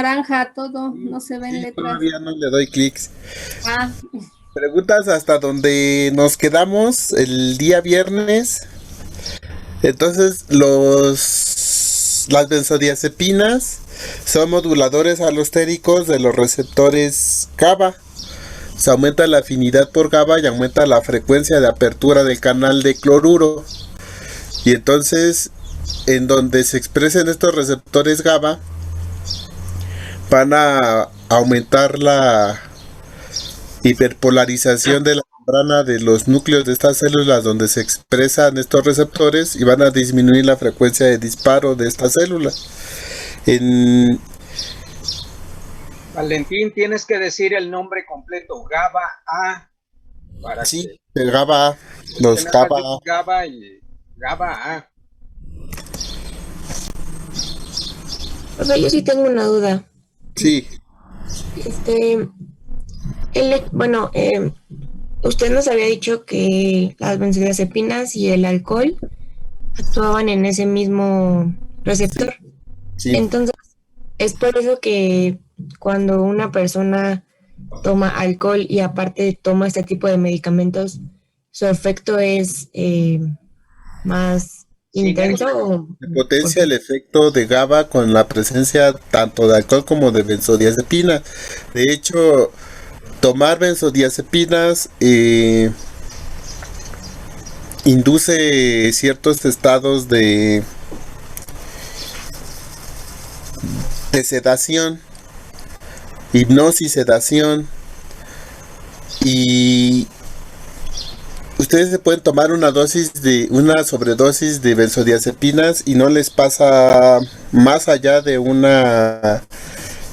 naranja todo, no se ven Sí, letras. todavía no le doy clics. Ah, Preguntas hasta donde nos quedamos el día viernes. Entonces, las benzodiazepinas son moduladores alostéricos de los receptores GABA. Se aumenta la afinidad por GABA y aumenta la frecuencia de apertura del canal de cloruro. Y entonces, en donde se expresen estos receptores GABA, van a aumentar la hiperpolarización de la membrana de los núcleos de estas células donde se expresan estos receptores y van a disminuir la frecuencia de disparo de estas células. En, Valentín, tienes que decir el nombre completo, GABA A, para sí, que el GABA, los nada más GABA, dices GABA y GABA A. Profe, yo sí tengo una duda. sí, Bueno, usted nos había dicho que las benzodiazepinas y el alcohol actuaban en ese mismo receptor. sí. Entonces, es por eso que cuando una persona toma alcohol y aparte toma este tipo de medicamentos, su efecto es más intenso. ¿O Se por potencia qué? el efecto de GABA con la presencia tanto de alcohol como de benzodiazepina. De hecho, tomar benzodiazepinas induce ciertos estados de sedación, hipnosis, sedación, y ustedes se pueden tomar una sobredosis de benzodiazepinas y no les pasa más allá de una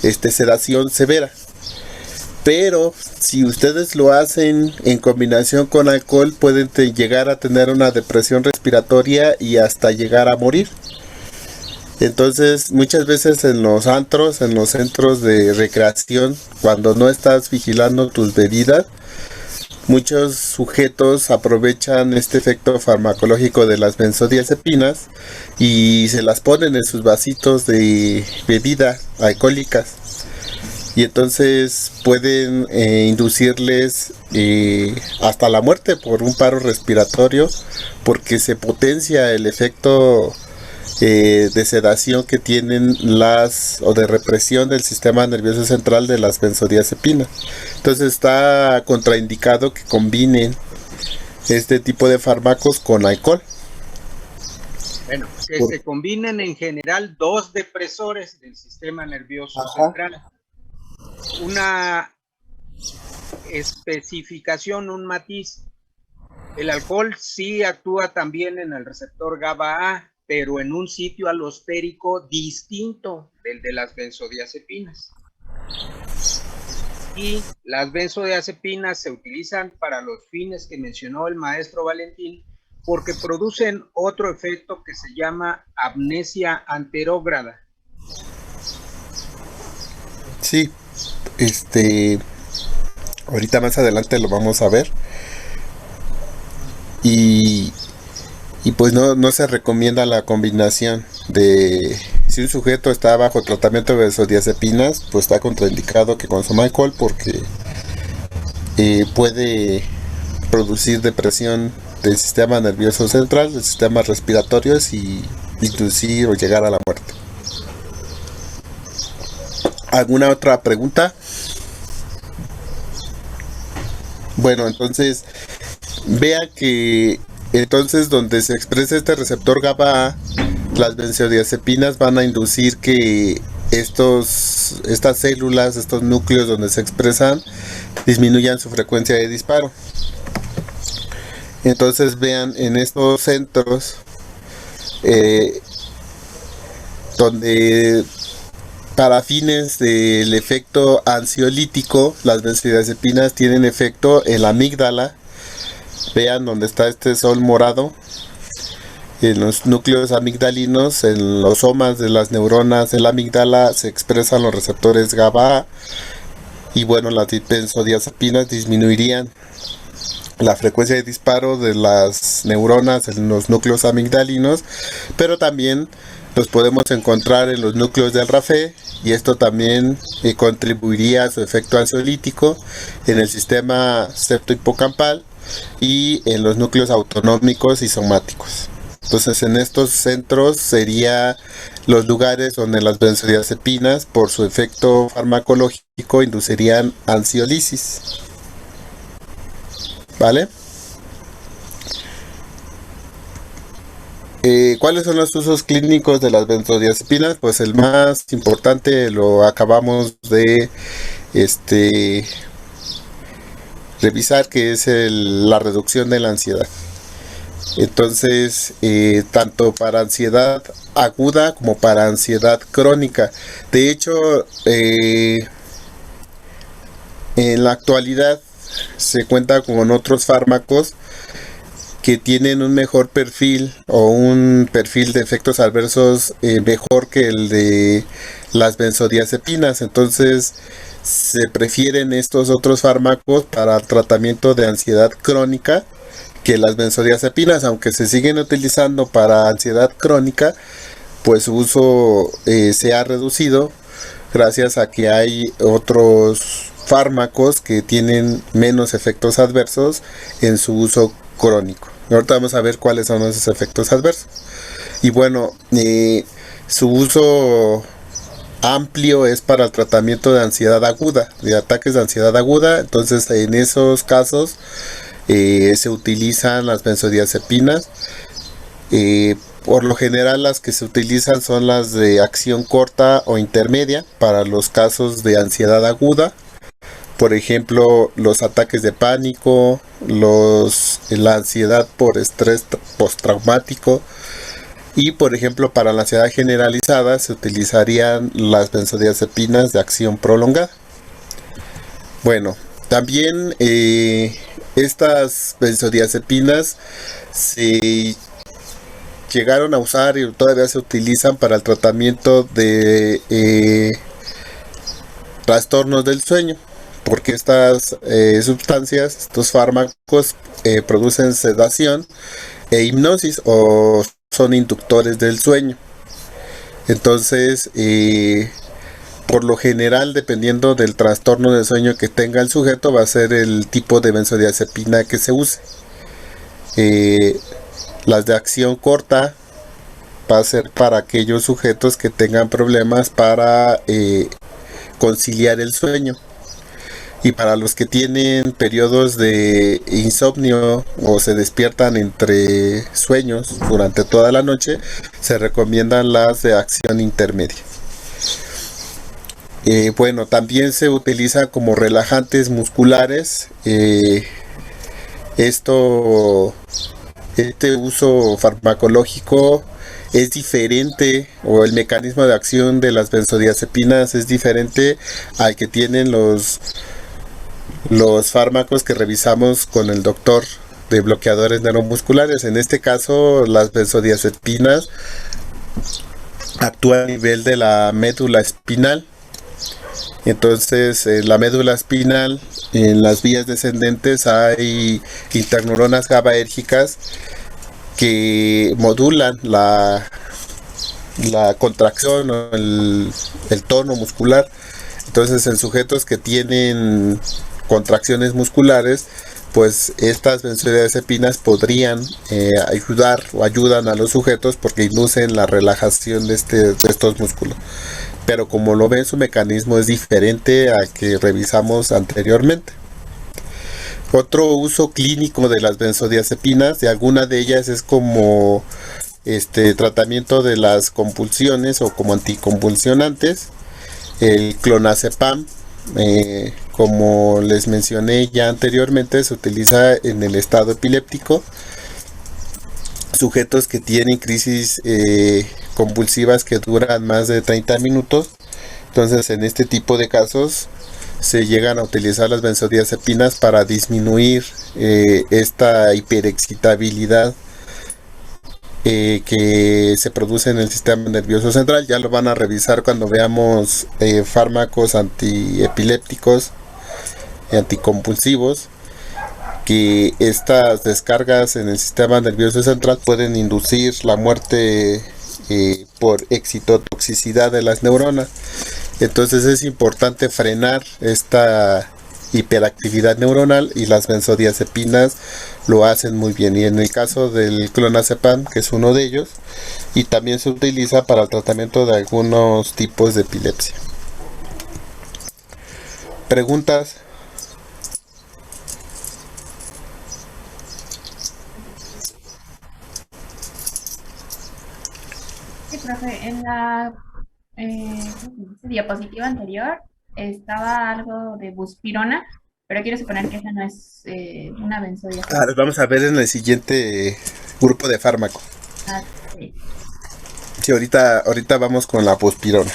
sedación severa. Pero si ustedes lo hacen en combinación con alcohol, pueden llegar a tener una depresión respiratoria y hasta llegar a morir. Entonces, muchas veces en los antros, en los centros de recreación, cuando no estás vigilando tus bebidas, muchos sujetos aprovechan este efecto farmacológico de las benzodiazepinas y se las ponen en sus vasitos de bebida alcohólicas. Y entonces pueden inducirles hasta la muerte por un paro respiratorio, porque se potencia el efecto de sedación que tienen o de represión del sistema nervioso central de las benzodiazepinas. Entonces está contraindicado que combinen este tipo de fármacos con alcohol. Bueno, que se combinen en general dos depresores del sistema nervioso central. Una especificación, un matiz. El alcohol sí actúa también en el receptor GABA A, pero en un sitio alostérico distinto del de las benzodiazepinas. Y las benzodiazepinas se utilizan para los fines que mencionó el maestro Valentín, porque producen otro efecto que se llama amnesia anterógrada. Sí, ahorita más adelante lo vamos a ver. Y pues no se recomienda la combinación de... Si un sujeto está bajo tratamiento de benzodiazepinas, pues está contraindicado que consuma alcohol porque puede producir depresión del sistema nervioso central, del sistema respiratorio y inducir o llegar a la muerte. ¿Alguna otra pregunta? Bueno, entonces vea que entonces donde se expresa este receptor GABA A, las benzodiazepinas van a inducir que estas células, estos núcleos donde se expresan, disminuyan su frecuencia de disparo. Entonces vean en estos centros donde para fines del efecto ansiolítico, las benzodiazepinas tienen efecto en la amígdala. Vean donde está este sol morado, en los núcleos amigdalinos, en los somas de las neuronas de la amígdala se expresan los receptores GABA A, y bueno, las benzodiazepinas disminuirían la frecuencia de disparo de las neuronas en los núcleos amigdalinos, pero también los podemos encontrar en los núcleos del RAFE y esto también contribuiría a su efecto ansiolítico en el sistema septohipocampal y en los núcleos autonómicos y somáticos. Entonces, en estos centros serían los lugares donde las benzodiazepinas, por su efecto farmacológico, inducirían ansiolisis. ¿Vale? ¿Cuáles son los usos clínicos de las benzodiazepinas? Pues el más importante lo acabamos de revisar, que es la reducción de la ansiedad. Entonces, tanto para ansiedad aguda como para ansiedad crónica. De hecho, en la actualidad se cuenta con otros fármacos que tienen un mejor perfil o un perfil de efectos adversos mejor que el de las benzodiazepinas. Entonces se prefieren estos otros fármacos para el tratamiento de ansiedad crónica que las benzodiazepinas, aunque se siguen utilizando para ansiedad crónica, pues su uso se ha reducido gracias a que hay otros fármacos que tienen menos efectos adversos en su uso crónico. Ahorita vamos a ver cuáles son esos efectos adversos. Y bueno, su uso amplio es para el tratamiento de ansiedad aguda, de ataques de ansiedad aguda. Entonces, en esos casos se utilizan las benzodiazepinas. Por lo general, las que se utilizan son las de acción corta o intermedia para los casos de ansiedad aguda. Por ejemplo, los ataques de pánico, la ansiedad por estrés postraumático, y por ejemplo para la ansiedad generalizada se utilizarían las benzodiazepinas de acción prolongada. Bueno, también estas benzodiazepinas se llegaron a usar y todavía se utilizan para el tratamiento de trastornos del sueño, porque estas sustancias, estos fármacos producen sedación e hipnosis o son inductores del sueño. Entonces, por lo general, dependiendo del trastorno del sueño que tenga el sujeto, va a ser el tipo de benzodiazepina que se use. Las de acción corta va a ser para aquellos sujetos que tengan problemas para conciliar el sueño. Y para los que tienen periodos de insomnio o se despiertan entre sueños durante toda la noche, se recomiendan las de acción intermedia. Bueno, también se utiliza como relajantes musculares. Este uso farmacológico es diferente, o el mecanismo de acción de las benzodiazepinas es diferente al que tienen los fármacos que revisamos con el doctor de bloqueadores neuromusculares. En este caso, las benzodiazepinas actúan a nivel de la médula espinal. Entonces, en la médula espinal, en las vías descendentes, hay interneuronas GABAérgicas que modulan la contracción o el tono muscular. Entonces, en sujetos que tienen contracciones musculares, pues estas benzodiazepinas podrían ayudar o ayudan a los sujetos porque inducen la relajación de estos músculos. Pero como lo ven, su mecanismo es diferente al que revisamos anteriormente. Otro uso clínico de las benzodiazepinas, de alguna de ellas, es como tratamiento de las convulsiones o como anticonvulsionantes. El clonazepam, como les mencioné ya anteriormente, se utiliza en el estado epiléptico. Sujetos que tienen crisis convulsivas que duran más de 30 minutos. Entonces, en este tipo de casos se llegan a utilizar las benzodiazepinas para disminuir esta hiperexcitabilidad que se produce en el sistema nervioso central. Ya lo van a revisar cuando veamos fármacos antiepilépticos y anticonvulsivos, que estas descargas en el sistema nervioso central pueden inducir la muerte por excitotoxicidad de las neuronas. Entonces es importante frenar esta hiperactividad neuronal y las benzodiazepinas lo hacen muy bien. Y en el caso del clonazepam, que es uno de ellos, y también se utiliza para el tratamiento de algunos tipos de epilepsia. ¿Preguntas? Sí, profe, en la diapositiva anterior estaba algo de buspirona, pero quiero suponer que esa no es una benzodiazepina. Vamos a ver en el siguiente grupo de fármaco. Sí. Sí, ahorita vamos con la buspirona.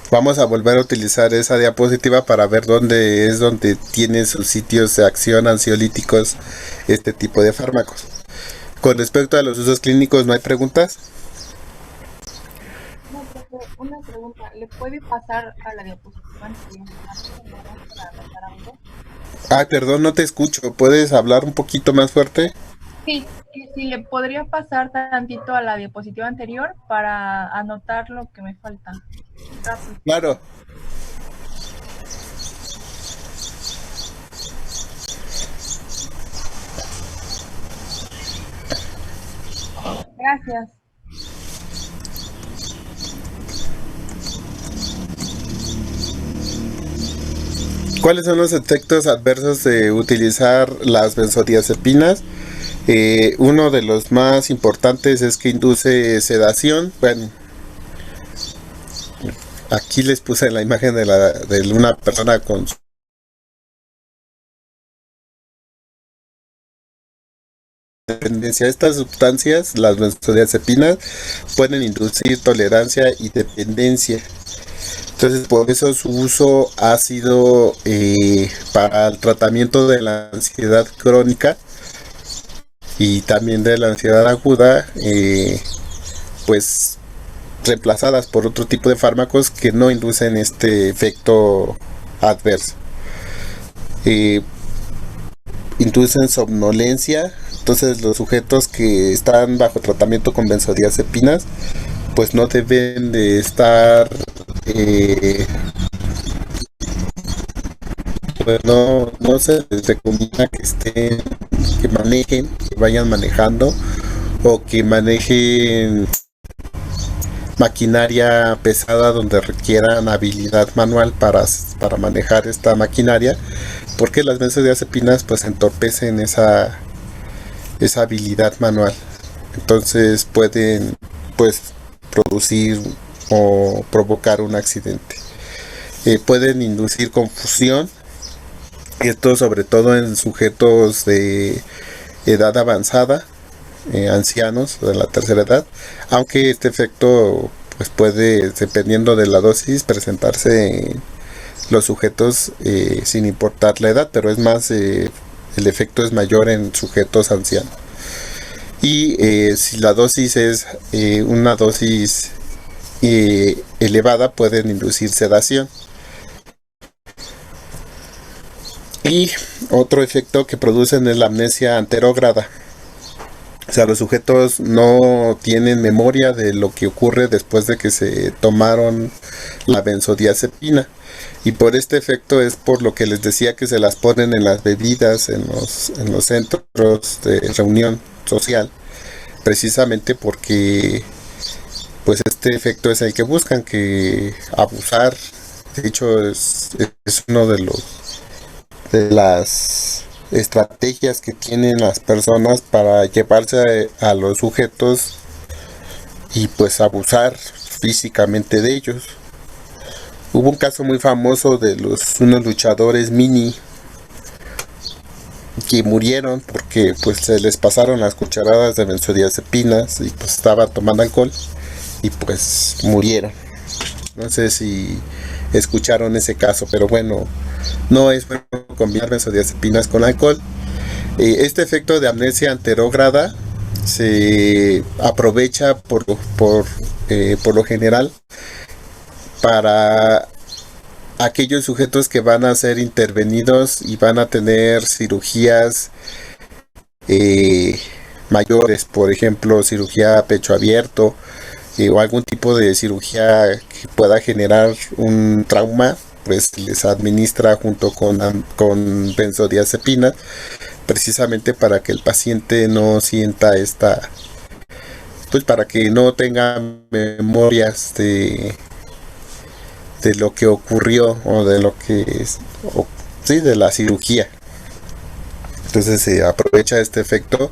Vamos a volver a utilizar esa diapositiva para ver dónde tiene sus sitios de acción ansiolíticos este tipo de fármacos. Con respecto a los usos clínicos, ¿no hay preguntas? No, profe, una pregunta. ¿Le puede pasar a la diapositiva anterior para tratar algo? Perdón, no te escucho. ¿Puedes hablar un poquito más fuerte? Sí, sí, le podría pasar tantito a la diapositiva anterior para anotar lo que me falta. Rápido. Claro. Gracias. ¿Cuáles son los efectos adversos de utilizar las benzodiazepinas? Uno de los más importantes es que induce sedación. Bueno, aquí les puse la imagen de una persona con dependencia. Estas sustancias, las benzodiazepinas, pueden inducir tolerancia y dependencia. Entonces, por eso su uso ha sido para el tratamiento de la ansiedad crónica y también de la ansiedad aguda, pues reemplazadas por otro tipo de fármacos que no inducen este efecto adverso. Inducen somnolencia. Entonces, los sujetos que están bajo tratamiento con benzodiazepinas pues no deben de estar pues no se les recomienda que manejen, que vayan manejando o que manejen maquinaria pesada donde requieran habilidad manual para manejar esta maquinaria, porque las benzodiazepinas pues entorpecen esa habilidad manual. Entonces pueden pues producir o provocar un accidente. Pueden inducir confusión, esto sobre todo en sujetos de edad avanzada, ancianos de la tercera edad, aunque este efecto pues puede, dependiendo de la dosis, presentarse en los sujetos sin importar la edad, pero es más, el efecto es mayor en sujetos ancianos. Y si la dosis es una dosis elevada, pueden inducir sedación. Y otro efecto que producen es la amnesia anterógrada. O sea, los sujetos no tienen memoria de lo que ocurre después de que se tomaron la benzodiazepina. Y por este efecto es por lo que les decía que se las ponen en las bebidas, en los centros de reunión social, precisamente porque pues este efecto es el que buscan, que abusar. De hecho es uno de las estrategias que tienen las personas para llevarse a los sujetos y pues abusar físicamente de ellos. Hubo un caso muy famoso de unos luchadores mini que murieron porque pues se les pasaron las cucharadas de benzodiazepinas y pues estaban tomando alcohol y pues murieron. No sé si escucharon ese caso, pero bueno, no es bueno combinar benzodiazepinas con alcohol. Este efecto de amnesia anterógrada se aprovecha por lo general para aquellos sujetos que van a ser intervenidos y van a tener cirugías mayores, por ejemplo cirugía a pecho abierto, o algún tipo de cirugía que pueda generar un trauma, pues les administra junto con benzodiazepinas, precisamente para que el paciente no sienta pues para que no tenga memorias de lo que ocurrió o de lo que sí, de la cirugía. Entonces se aprovecha este efecto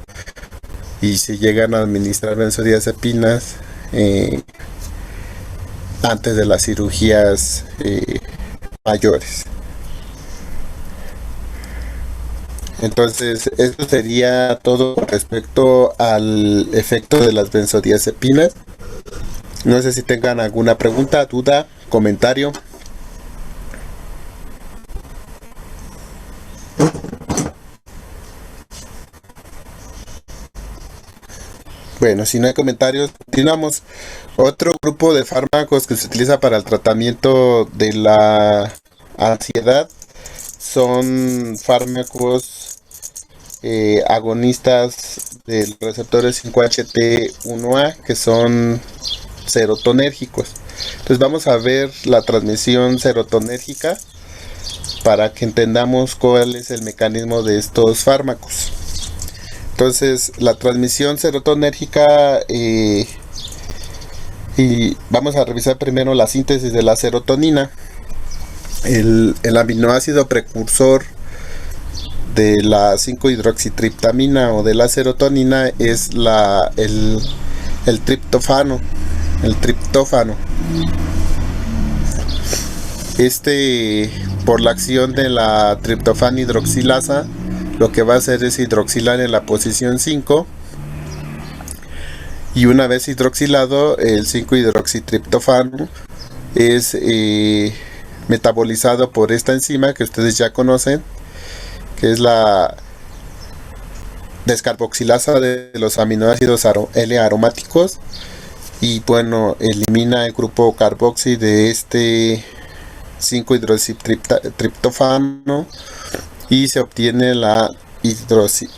y se llegan a administrar benzodiazepinas antes de las cirugías mayores. Entonces, esto sería todo con respecto al efecto de las benzodiazepinas. No sé si tengan alguna pregunta, duda, comentario. Bueno, si no hay comentarios, continuamos. Otro grupo de fármacos que se utiliza para el tratamiento de la ansiedad son fármacos agonistas del receptor 5-HT1A, que son serotonérgicos. Entonces vamos a ver la transmisión serotonérgica para que entendamos cuál es el mecanismo de estos fármacos. Entonces la transmisión serotonérgica, y vamos a revisar primero la síntesis de la serotonina. El aminoácido precursor de la 5-hidroxitriptamina o de la serotonina es el triptófano. Por la acción de la triptófano hidroxilasa, lo que va a hacer es hidroxilar en la posición 5, y una vez hidroxilado, el 5-hidroxitriptófano es metabolizado por esta enzima que ustedes ya conocen, que es la descarboxilasa de los aminoácidos L-aromáticos, y bueno, elimina el grupo carboxi de este 5-hidroxitriptófano y se obtiene la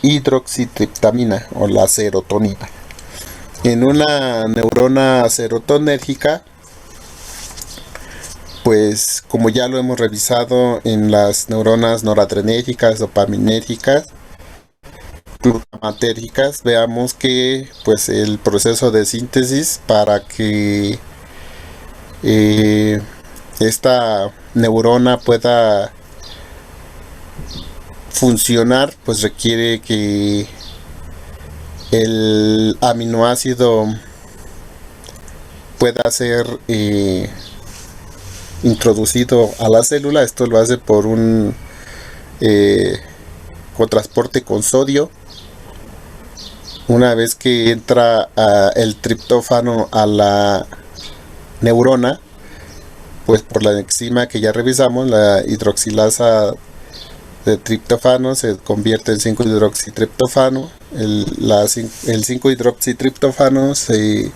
hidroxitriptamina o la serotonina. En una neurona serotonérgica, pues como ya lo hemos revisado en las neuronas noradrenérgicas, dopaminérgicas, glutamatérgicas, veamos que pues el proceso de síntesis para que esta neurona pueda funcionar, pues requiere que el aminoácido pueda ser introducido a la célula. Esto lo hace por un transporte con sodio. Una vez que entra el triptófano a la neurona, pues por la enzima que ya revisamos, la hidroxilasa de triptófano se convierte en 5-hidroxitriptófano. El 5-hidroxitriptófano se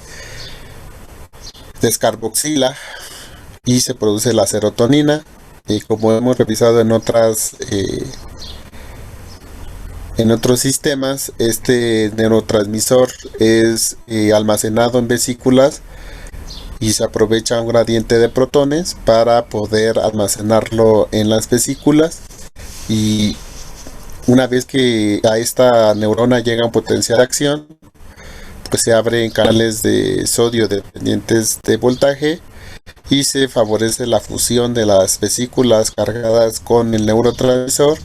descarboxila y se produce la serotonina, y como hemos revisado en otros sistemas, este neurotransmisor es almacenado en vesículas y se aprovecha un gradiente de protones para poder almacenarlo en las vesículas, y una vez que a esta neurona llega un potencial de acción, pues se abren canales de sodio dependientes de voltaje y se favorece la fusión de las vesículas cargadas con el neurotransmisor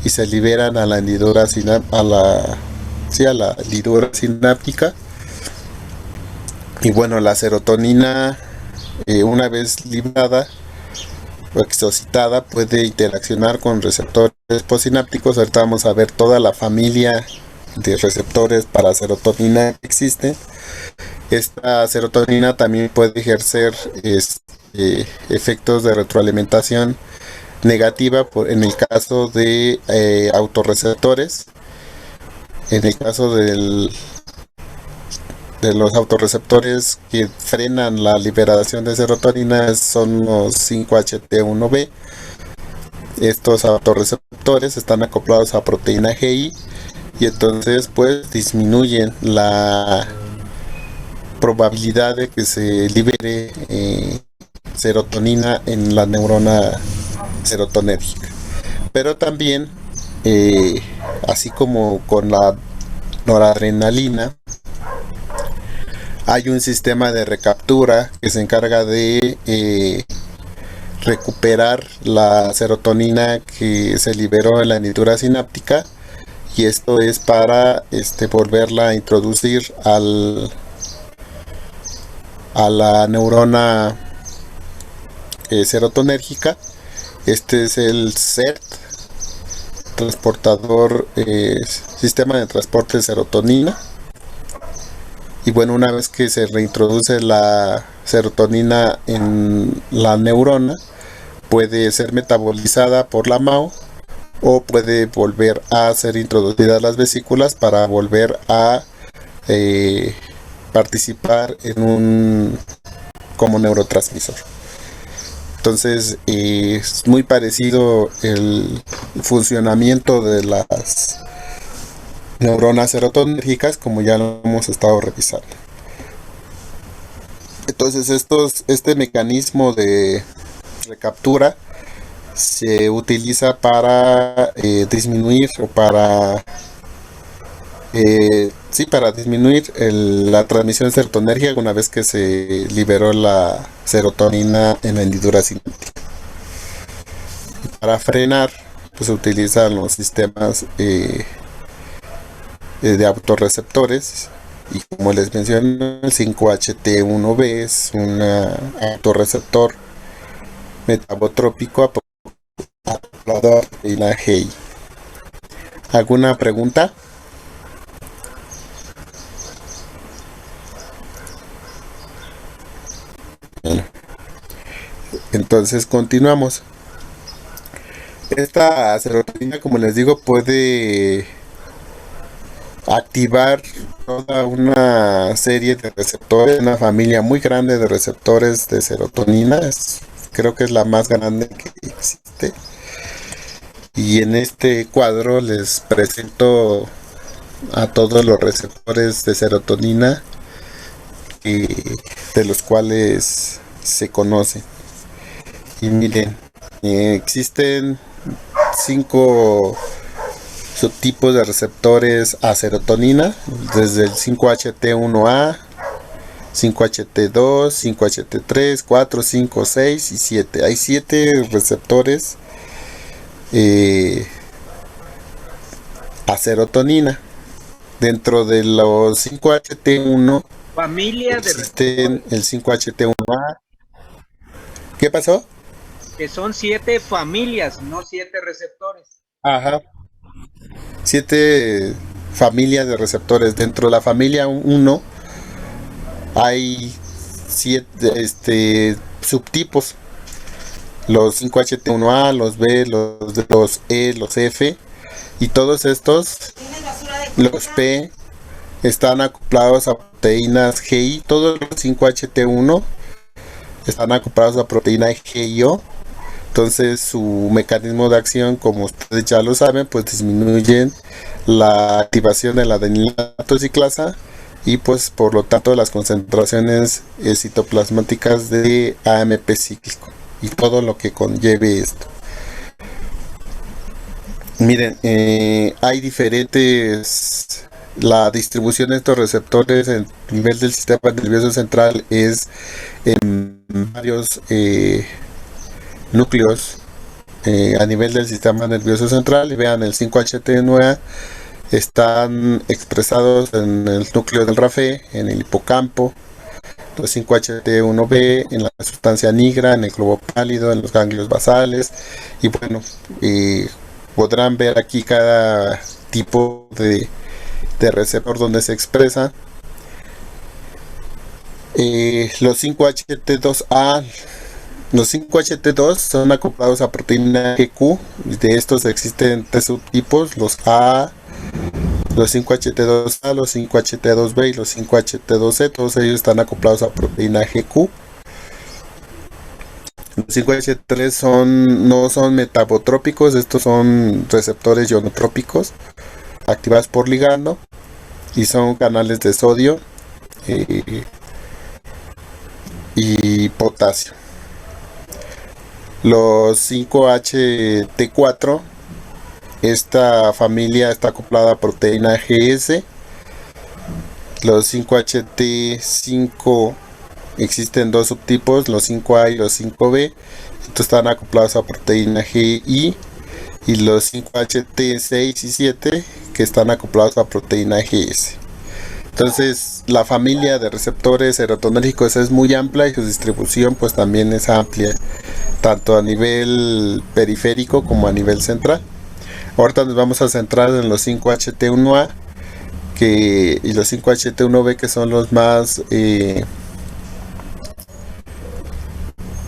y se liberan a la hendidura sináptica. Y bueno, la serotonina, una vez librada o exocitada, puede interaccionar con receptores postsinápticos. Ahorita vamos a ver toda la familia de receptores para serotonina que existen. Esta serotonina también puede ejercer efectos de retroalimentación negativa en el caso de autorreceptores. En el caso de los autorreceptores que frenan la liberación de serotonina son los 5-HT1B. Estos autorreceptores están acoplados a proteína GI y entonces pues disminuyen la probabilidad de que se libere serotonina en la neurona serotonérgica. Pero también, así como con la noradrenalina, hay un sistema de recaptura que se encarga de recuperar la serotonina que se liberó en la hendidura sináptica, y esto es para volverla a introducir a la neurona serotonérgica. Este es el CERT, transportador, sistema de transporte de serotonina. Y bueno, una vez que se reintroduce la serotonina en la neurona, puede ser metabolizada por la MAO o puede volver a ser introducida a las vesículas para volver a participar como neurotransmisor. Entonces es muy parecido el funcionamiento de las neuronas serotonérgicas, como ya lo hemos estado revisando. Entonces este mecanismo de recaptura se utiliza para disminuir o para disminuir la transmisión serotonérgica una vez que se liberó la serotonina en la hendidura sináptica. Para frenar, pues se utilizan los sistemas de autorreceptores, y como les mencioné, el 5-HT1B es un autorreceptor metabotrópico acoplador de la GI. ¿Alguna pregunta? Bueno, entonces continuamos. Esta serotonina, como les digo, puede activar toda una serie de receptores, una familia muy grande de receptores de serotonina. Creo que es la más grande que existe. Y en este cuadro les presento a todos los receptores de serotonina de los cuales se conocen. Y miren, existen 5 subtipos de receptores a serotonina, desde el 5-HT1A, 5-HT2, 5-HT3, 4, 5, 6 y 7. Hay 7 receptores a serotonina. Dentro de los 5-HT1 Familia de existen el 5-HT1A. ¿Qué pasó? que son 7 familias, no 7 receptores. Ajá. 7 familias de receptores. Dentro de la familia 1 hay 7 subtipos. Los 5-HT1A, los B, los E, los F. Y todos estos, los P, están acoplados a proteínas GI. Todos los 5-HT1 están acoplados a proteína GIO. Entonces su mecanismo de acción, como ustedes ya lo saben, pues disminuyen la activación de la adenilato ciclasa y pues por lo tanto las concentraciones citoplasmáticas de AMP cíclico y todo lo que conlleve esto. Miren, hay diferentes, la distribución de estos receptores en nivel del sistema nervioso central es en varios núcleos a nivel del sistema nervioso central. Y vean, el 5-HT9 están expresados en el núcleo del RAFE, en el hipocampo. Los 5-HT1B en la sustancia nigra, en el globo pálido, en los ganglios basales. Y bueno, podrán ver aquí cada tipo de receptor donde se expresa. Los 5-HT2A, los 5-HT2 son acoplados a proteína GQ. De estos existen 3 subtipos: los A, los 5-HT2A, los 5-HT2B y los 5-HT2C. Todos ellos están acoplados a proteína GQ. Los 5-HT3 no son metabotrópicos, estos son receptores ionotrópicos activados por ligando y son canales de sodio. y potasio. Los 5-HT4, esta familia está acoplada a proteína GS. Los 5-HT5 existen dos subtipos, los 5A y los 5B. Estos están acoplados a proteína GI. Y los 5-HT6 y 7 que están acoplados a proteína GS. Entonces la familia de receptores serotonérgicos es muy amplia y su distribución pues también es amplia, tanto a nivel periférico como a nivel central. Ahorita nos vamos a centrar en los 5-HT1A y los 5-HT1B, que son los más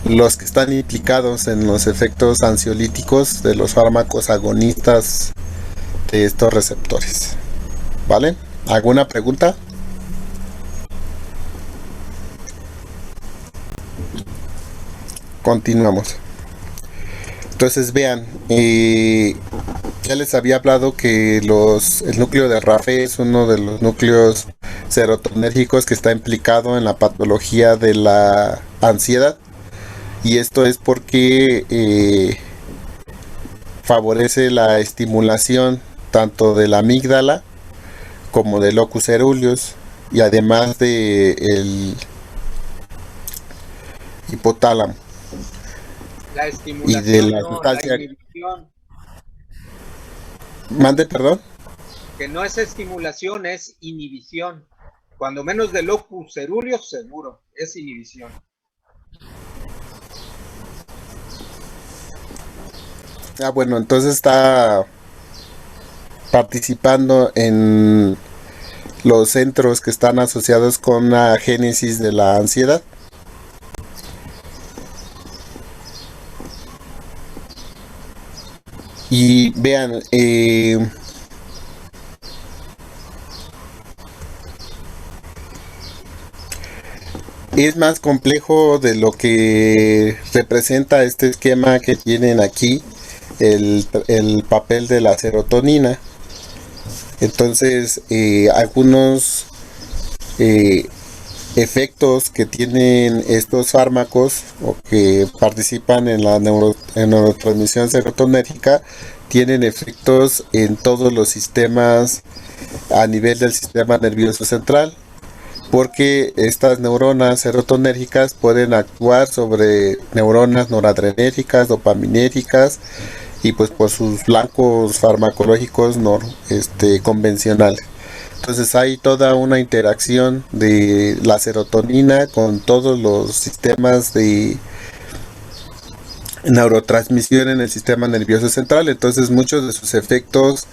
los que están implicados en los efectos ansiolíticos de los fármacos agonistas de estos receptores. ¿Vale? ¿Alguna pregunta? Continuamos. Entonces vean, ya les había hablado que el núcleo de RAFE es uno de los núcleos serotonérgicos que está implicado en la patología de la ansiedad. Y esto es porque favorece la estimulación tanto de la amígdala como del locus coeruleus, y además de el hipotálamo. La estimulación, Y de la no, sustancia. la inhibición. Mande, perdón. Que no es estimulación, es inhibición. Cuando menos de locus coeruleus, seguro, es inhibición. Bueno, entonces está participando en los centros que están asociados con la génesis de la ansiedad. Y vean, es más complejo de lo que representa este esquema que tienen aquí, el papel de la serotonina. Entonces, algunos efectos que tienen estos fármacos o que participan en la neurotransmisión serotonérgica tienen efectos en todos los sistemas a nivel del sistema nervioso central, porque estas neuronas serotonérgicas pueden actuar sobre neuronas noradrenérgicas, dopaminérgicas, y pues por sus blancos farmacológicos convencionales. Entonces hay toda una interacción de la serotonina con todos los sistemas de neurotransmisión en el sistema nervioso central. Entonces muchos de sus efectos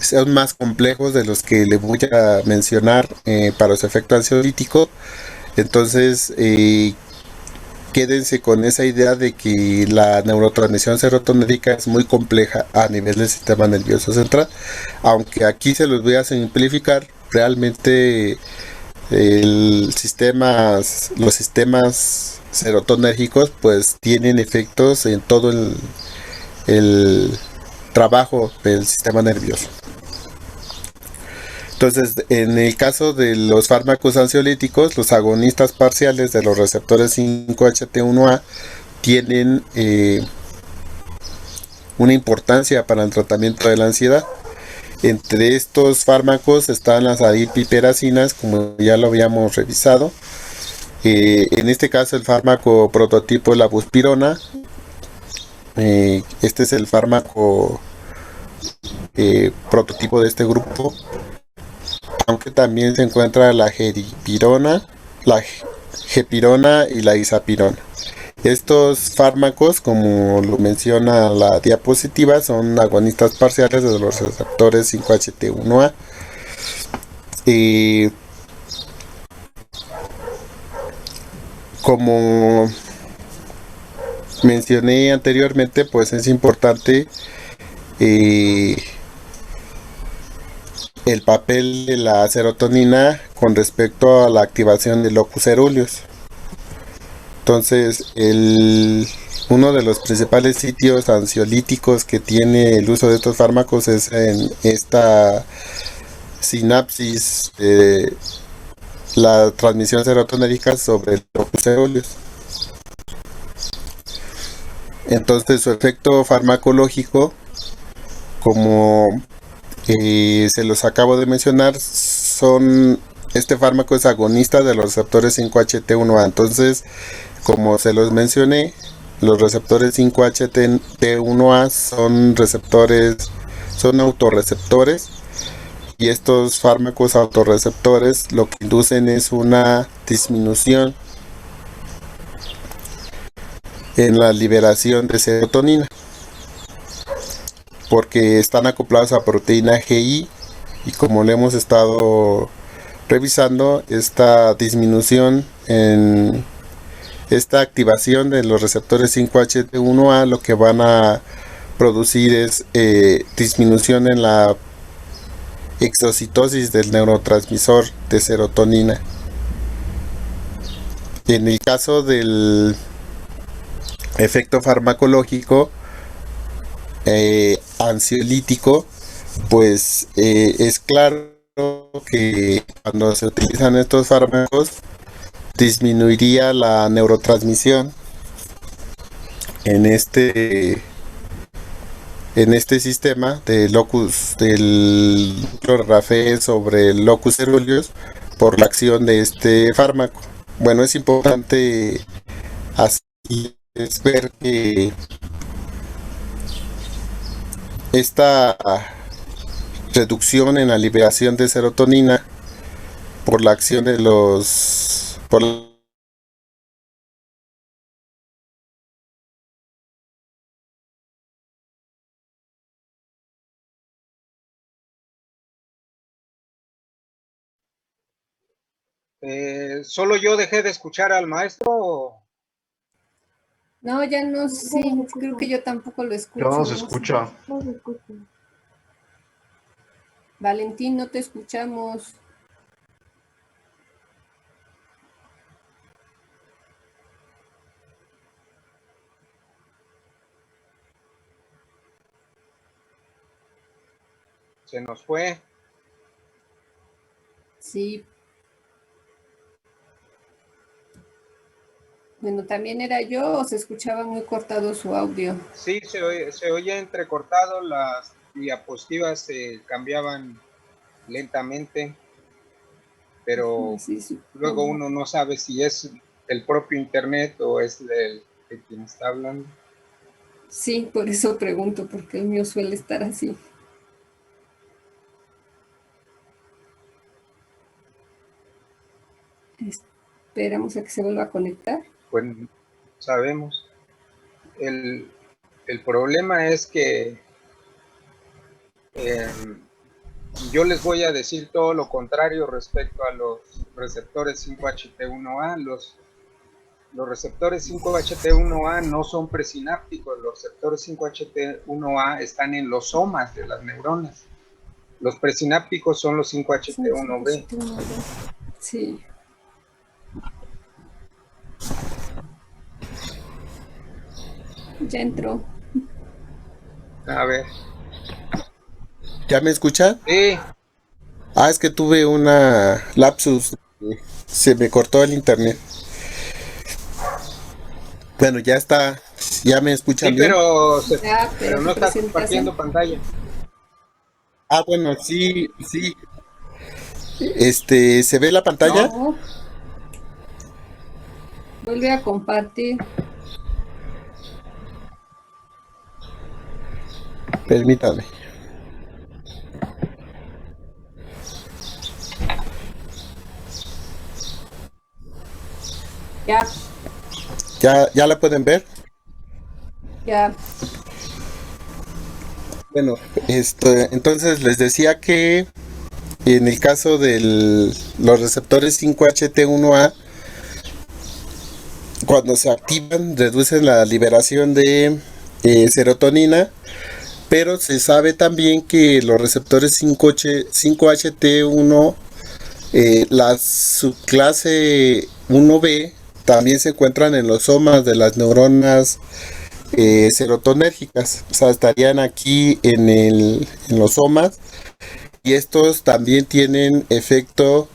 son más complejos de los que le voy a mencionar para los efectos ansiolíticos. Entonces quédense con esa idea de que la neurotransmisión serotonérgica es muy compleja a nivel del sistema nervioso central, aunque aquí se los voy a simplificar. Realmente los sistemas serotonérgicos pues tienen efectos en todo el trabajo del sistema nervioso. Entonces, en el caso de los fármacos ansiolíticos, los agonistas parciales de los receptores 5-HT1A tienen una importancia para el tratamiento de la ansiedad. Entre estos fármacos están las adipiperacinas, como ya lo habíamos revisado. En este caso, el fármaco prototipo es la buspirona. Este es el fármaco prototipo de este grupo, aunque también se encuentra la geripirona, la gepirona y la izapirona. Estos fármacos, como lo menciona la diapositiva, son agonistas parciales de los receptores 5-HT1A. Como mencioné anteriormente, pues es importante el papel de la serotonina con respecto a la activación del locus coeruleus. Entonces, uno de los principales sitios ansiolíticos que tiene el uso de estos fármacos es en esta sinapsis de la transmisión serotonérgica sobre el locus coeruleus. Entonces su efecto farmacológico, como se los acabo de mencionar, este fármaco es agonista de los receptores 5-HT1A. Entonces, como se los mencioné, los receptores 5-HT1A son autorreceptores, y estos fármacos autorreceptores lo que inducen es una disminución en la liberación de serotonina, porque están acoplados a proteína GI, y como le hemos estado revisando, esta disminución en esta activación de los receptores 5-HT1A lo que van a producir es disminución en la exocitosis del neurotransmisor de serotonina. En el caso del efecto farmacológico ansiolítico, pues es claro que cuando se utilizan estos fármacos disminuiría la neurotransmisión en este sistema del núcleo Raphe sobre el locus coeruleus por la acción de este fármaco. Bueno, es importante así es ver que esta reducción en la liberación de serotonina por la acción de ¿Solo yo dejé de escuchar al maestro? No, ya no, sí, creo que yo tampoco lo escucho. Yo no se escucha. Valentín, no te escuchamos. Se nos fue. Sí. Bueno, ¿también era yo o se escuchaba muy cortado su audio? Sí, se oye entrecortado, las diapositivas se cambiaban lentamente, pero Sí. luego uno no sabe si es el propio internet o es de quien está hablando. Sí, por eso pregunto, porque el mío suele estar así. Esperamos a que se vuelva a conectar. Pues sabemos. El problema es que yo les voy a decir todo lo contrario respecto a los receptores 5-HT1A. Los receptores 5-HT1A no son presinápticos. Los receptores 5-HT1A están en los somas de las neuronas. Los presinápticos son los 5-HT1B. Sí. Ya entró. A ver. ¿Ya me escuchan? Sí. Es que tuve una lapsus, se me cortó el internet. Bueno, ya está, ya me escuchan bien. Pero no está compartiendo pantalla. Bueno, sí. ¿Se ve la pantalla? No. Vuelve a compartir. Permítame. ¿Ya la pueden ver? Ya. Bueno, entonces les decía que en el caso de los receptores 5-HT1A, cuando se activan, reducen la liberación de serotonina, pero se sabe también que los receptores 5-HT1, la subclase 1B, también se encuentran en los somas de las neuronas serotonérgicas, o sea, estarían aquí en los somas, y estos también tienen efecto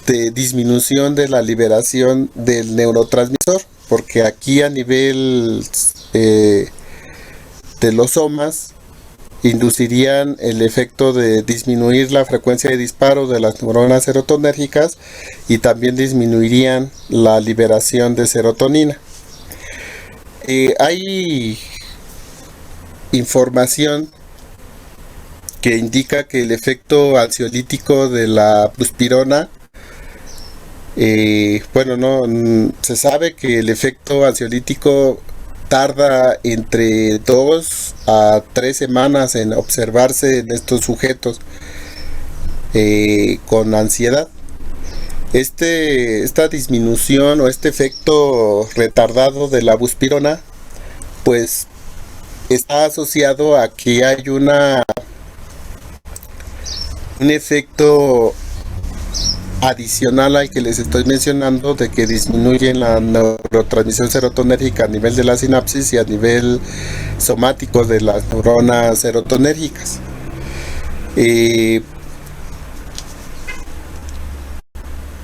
disminución de la liberación del neurotransmisor, porque aquí a nivel de los somas inducirían el efecto de disminuir la frecuencia de disparo de las neuronas serotonérgicas y también disminuirían la liberación de serotonina. Hay información que indica que el efecto ansiolítico de la buspirona, se sabe que el efecto ansiolítico tarda entre 2 a 3 semanas en observarse en estos sujetos con ansiedad. Esta disminución o este efecto retardado de la buspirona, pues está asociado a que hay un efecto adicional al que les estoy mencionando, de que disminuyen la neurotransmisión serotonérgica a nivel de la sinapsis y a nivel somático de las neuronas serotonérgicas.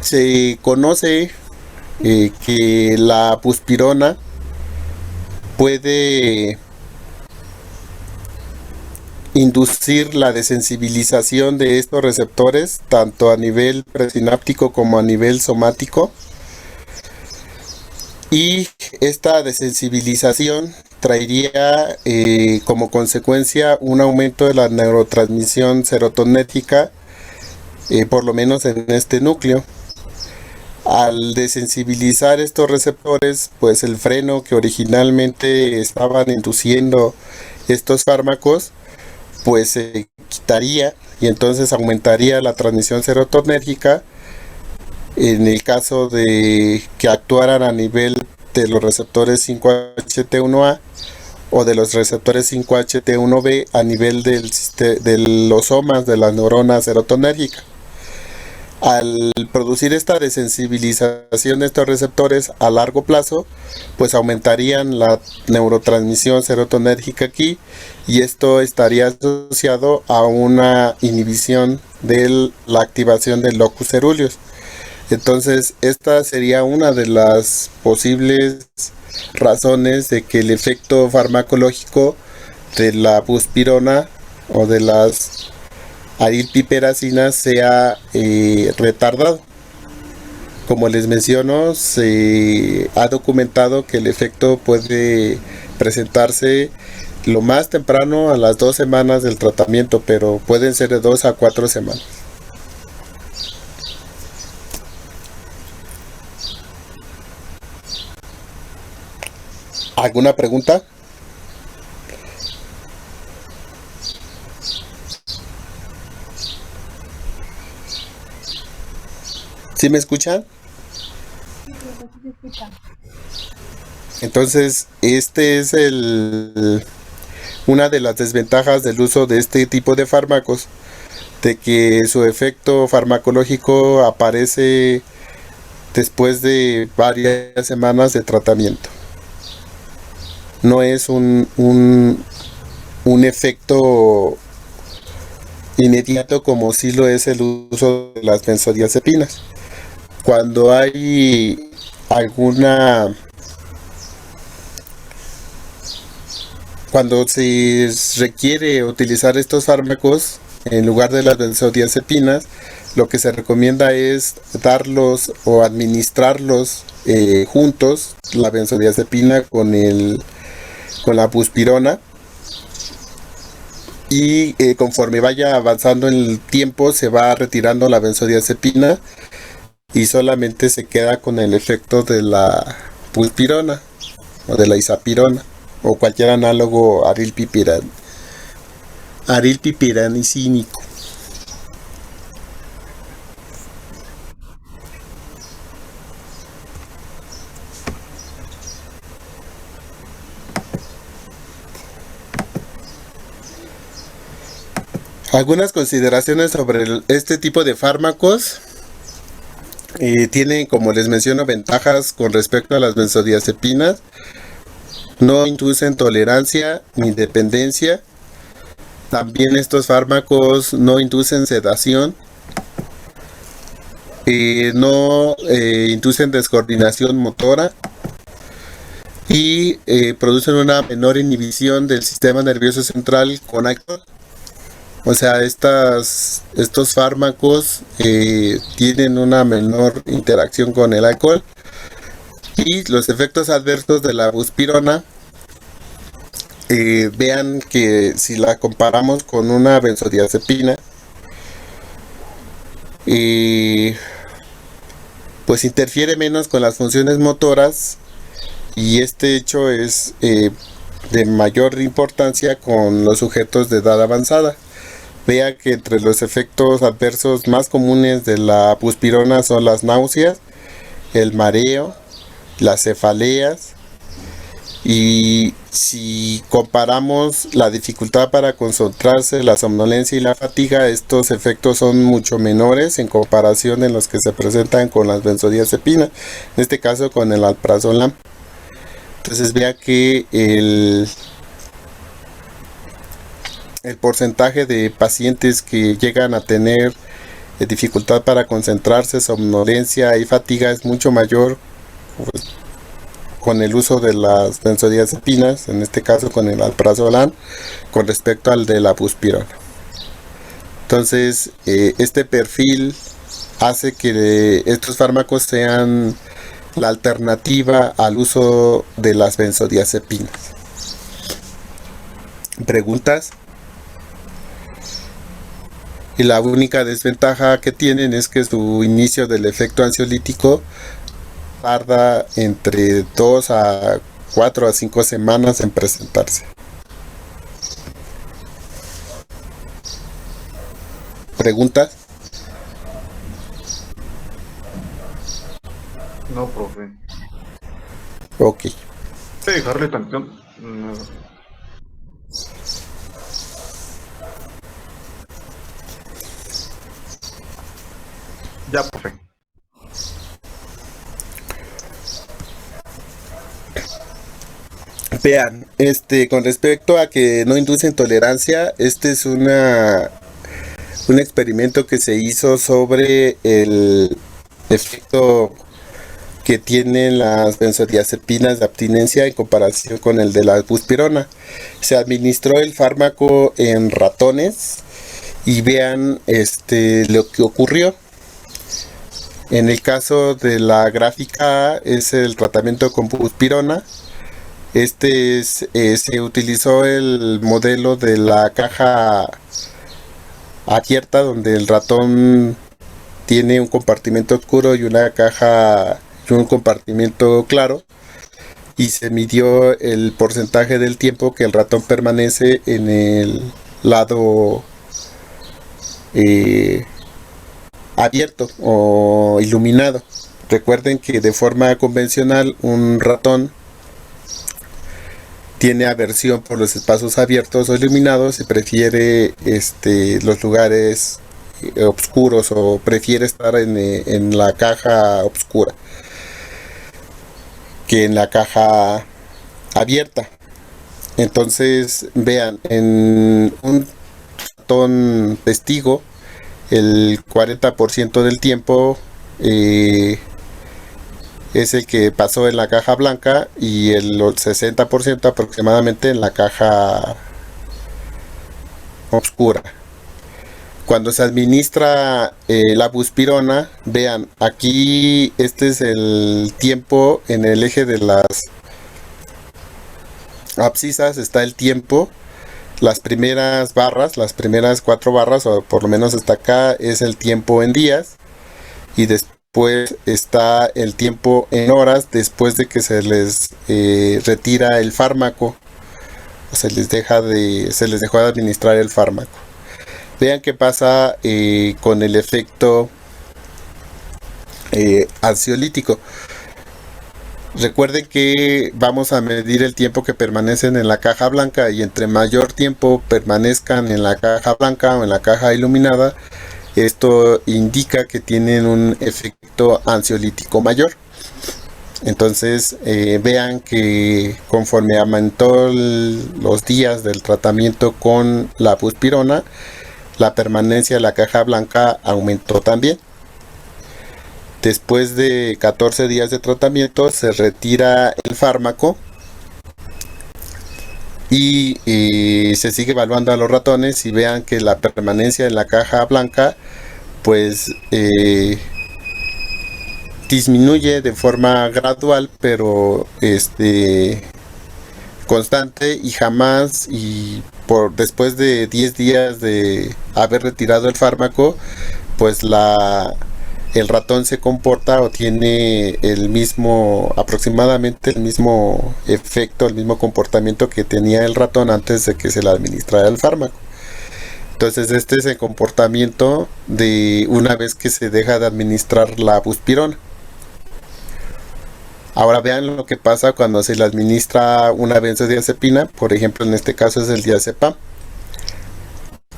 Se conoce que la buspirona puede inducir la desensibilización de estos receptores tanto a nivel presináptico como a nivel somático, y esta desensibilización traería como consecuencia un aumento de la neurotransmisión serotonérgica, por lo menos en este núcleo. Al desensibilizar estos receptores, pues el freno que originalmente estaban induciendo estos fármacos pues se quitaría, y entonces aumentaría la transmisión serotonérgica en el caso de que actuaran a nivel de los receptores 5-HT1A o de los receptores 5-HT1B a nivel de los somas de las neuronas serotonérgicas. Al producir esta desensibilización de estos receptores a largo plazo, pues aumentarían la neurotransmisión serotonérgica aquí, y esto estaría asociado a una inhibición de la activación del locus coeruleus. Entonces, esta sería una de las posibles razones de que el efecto farmacológico de la buspirona o de las arilpiperacinas sea retardado. Como les menciono, se ha documentado que el efecto puede presentarse lo más temprano a las 2 semanas del tratamiento, pero pueden ser de 2 a 4 semanas. ¿Alguna pregunta? ¿Sí me escuchan? Entonces, este es una de las desventajas del uso de este tipo de fármacos, de que su efecto farmacológico aparece después de varias semanas de tratamiento. No es un efecto inmediato como sí lo es el uso de las benzodiazepinas. Cuando hay cuando se requiere utilizar estos fármacos en lugar de las benzodiazepinas, lo que se recomienda es darlos o administrarlos juntos, la benzodiazepina con la buspirona, y conforme vaya avanzando en el tiempo se va retirando la benzodiazepina y solamente se queda con el efecto de la buspirona o de la izapirona o cualquier análogo arilpipiramicínico. Algunas consideraciones sobre este tipo de fármacos. Tienen, como les menciono, ventajas con respecto a las benzodiazepinas. No inducen tolerancia ni dependencia. También estos fármacos no inducen sedación. no inducen descoordinación motora y producen una menor inhibición del sistema nervioso central con alcohol. O sea, estos fármacos tienen una menor interacción con el alcohol, y los efectos adversos de la buspirona, vean que si la comparamos con una benzodiazepina, pues interfiere menos con las funciones motoras, y este hecho es de mayor importancia con los sujetos de edad avanzada. Vea que entre los efectos adversos más comunes de la buspirona son las náuseas, el mareo, las cefaleas, y si comparamos la dificultad para concentrarse, la somnolencia y la fatiga, estos efectos son mucho menores en comparación en los que se presentan con las benzodiazepinas, en este caso con el alprazolam. Entonces vea que el porcentaje de pacientes que llegan a tener dificultad para concentrarse, somnolencia y fatiga es mucho mayor, pues, con el uso de las benzodiazepinas, en este caso con el alprazolam, con respecto al de la buspirona. Entonces, este perfil hace que estos fármacos sean la alternativa al uso de las benzodiazepinas. ¿Preguntas? Y la única desventaja que tienen es que su inicio del efecto ansiolítico tarda entre 2 a 4 a 5 semanas en presentarse. ¿Preguntas? No, profe. Ok. Voy a dejarle tantito. Ya, profe. Vean, con respecto a que no inducen tolerancia, este es un experimento que se hizo sobre el efecto que tienen las benzodiazepinas de abstinencia en comparación con el de la buspirona. Se administró el fármaco en ratones y vean lo que ocurrió. En el caso de la gráfica A es el tratamiento con buspirona. Se utilizó el modelo de la caja abierta, donde el ratón tiene un compartimento oscuro y una caja y un compartimento claro, y se midió el porcentaje del tiempo que el ratón permanece en el lado abierto o iluminado. Recuerden que de forma convencional un ratón tiene aversión por los espacios abiertos o iluminados y prefiere los lugares oscuros, o prefiere estar en la caja oscura que en la caja abierta. Entonces vean, en un ratón testigo el 40% del tiempo es el que pasó en la caja blanca y el 60% aproximadamente en la caja oscura. Cuando se administra la buspirona, vean, aquí este es el tiempo en el eje de las abscisas, está el tiempo. Las primeras barras, las primeras 4 barras, o por lo menos hasta acá, es el tiempo en días, y después está el tiempo en horas después de que se les retira el fármaco, o se les dejó de administrar el fármaco. Vean qué pasa con el efecto ansiolítico. Recuerden que vamos a medir el tiempo que permanecen en la caja blanca, y entre mayor tiempo permanezcan en la caja blanca o en la caja iluminada, esto indica que tienen un efecto ansiolítico mayor. Entonces vean que conforme aumentó los días del tratamiento con la buspirona, la permanencia de la caja blanca aumentó también. Después de 14 días de tratamiento se retira el fármaco y se sigue evaluando a los ratones y vean que la permanencia en la caja blanca pues disminuye de forma gradual, pero constante, y jamás, y por después de 10 días de haber retirado el fármaco, pues el ratón se comporta o tiene aproximadamente el mismo efecto, el mismo comportamiento que tenía el ratón antes de que se le administrara el fármaco. Entonces este es el comportamiento de una vez que se deja de administrar la buspirona. Ahora vean lo que pasa cuando se le administra una benzodiazepina, por ejemplo en este caso es el diazepam.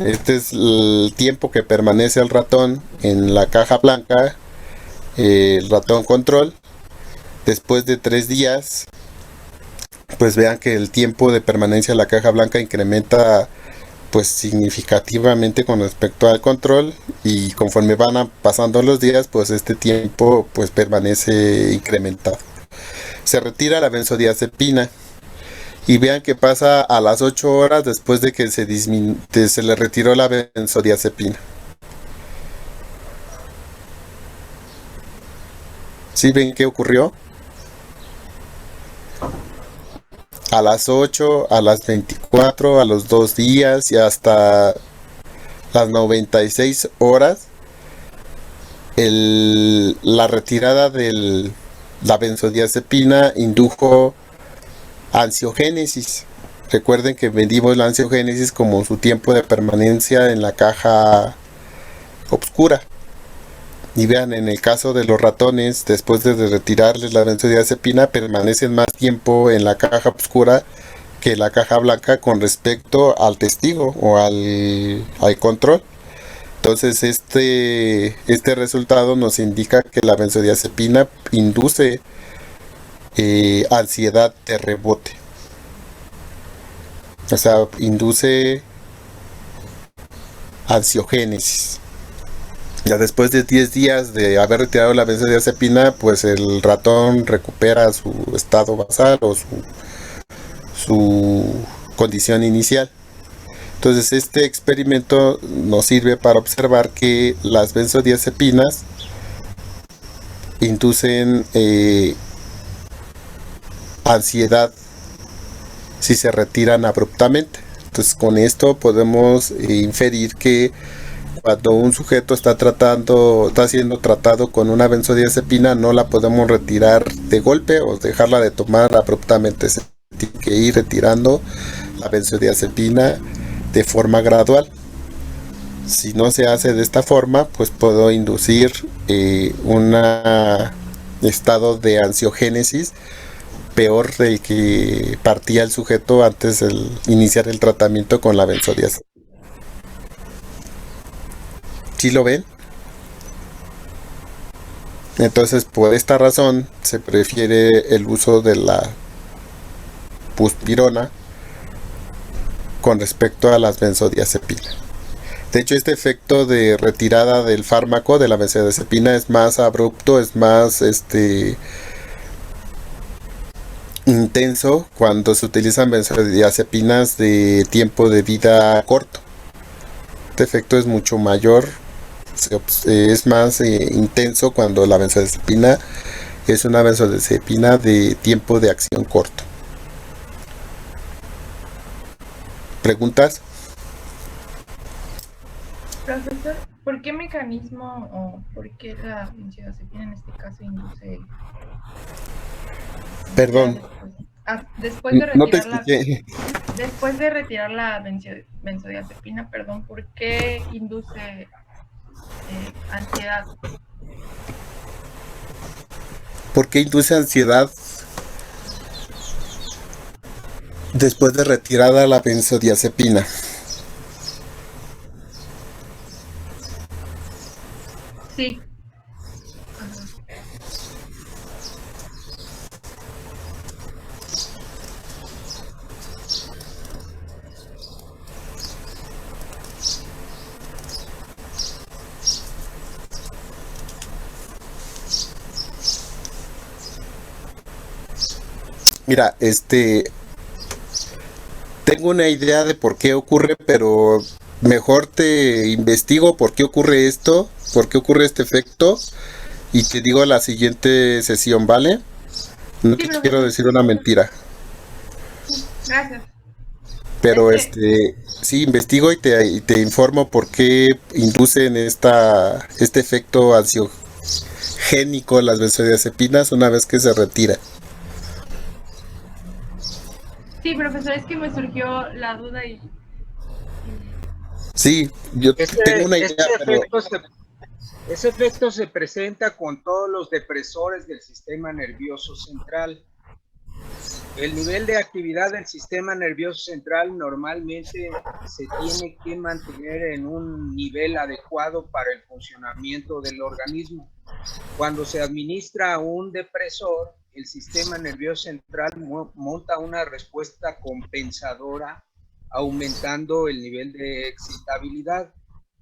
Este es el tiempo que permanece el ratón en la caja blanca, el ratón control. Después de 3 días, pues vean que el tiempo de permanencia en la caja blanca incrementa pues significativamente con respecto al control, y conforme van pasando los días pues este tiempo pues permanece incrementado. Se retira la benzodiazepina y vean que pasa a las 8 horas después de que se le retiró la benzodiazepina. ¿Sí ven qué ocurrió? A las 8, a las 24, a los 2 días y hasta las 96 horas, la retirada de la benzodiazepina indujo ansiogénesis. Recuerden que medimos la ansiogénesis como su tiempo de permanencia en la caja oscura. Y vean, en el caso de los ratones, después de retirarles la benzodiazepina, permanecen más tiempo en la caja oscura que la caja blanca con respecto al testigo o al control. Entonces este resultado nos indica que la benzodiazepina induce ansiedad de rebote. O sea, induce ansiogénesis. Ya después de 10 días de haber retirado la benzodiazepina, pues el ratón recupera su estado basal o su condición inicial. Entonces este experimento nos sirve para observar que las benzodiazepinas inducen ansiedad si se retiran abruptamente. Entonces con esto podemos inferir que cuando un sujeto está siendo tratado con una benzodiazepina, no la podemos retirar de golpe o dejarla de tomar abruptamente. Se tiene que ir retirando la benzodiazepina de forma gradual. Si no se hace de esta forma, pues puedo inducir un estado de ansiogénesis peor del que partía el sujeto antes de iniciar el tratamiento con la benzodiazepina. ¿Sí lo ven? Entonces, por esta razón se prefiere el uso de la buspirona con respecto a las benzodiazepinas. De hecho, este efecto de retirada del fármaco de la benzodiazepina es más abrupto, es más intenso cuando se utilizan benzodiazepinas de tiempo de vida corto. Este efecto es mucho mayor, es más intenso cuando la benzodiazepina es una benzodiazepina de tiempo de acción corto. ¿Preguntas? Profesor, ¿por qué mecanismo o por qué la benzodiazepina en este caso induce? Perdón. Después de No te retirar escuché. después de retirar la benzodiazepina, perdón, ¿por qué induce ansiedad? ¿Por qué induce ansiedad después de retirada la benzodiazepina? Sí. Mira, tengo una idea de por qué ocurre, pero mejor te investigo por qué ocurre esto, por qué ocurre este efecto, y te digo la siguiente sesión, ¿vale? No te quiero decir una mentira. Gracias. Pero sí, investigo y te informo por qué inducen este efecto ansiogénico las benzodiazepinas una vez que se retira. Sí, profesor, es que me surgió la duda y Sí, yo tengo una idea, pero Ese efecto se presenta con todos los depresores del sistema nervioso central. El nivel de actividad del sistema nervioso central normalmente se tiene que mantener en un nivel adecuado para el funcionamiento del organismo. Cuando se administra un depresor, el sistema nervioso central monta una respuesta compensadora, aumentando el nivel de excitabilidad.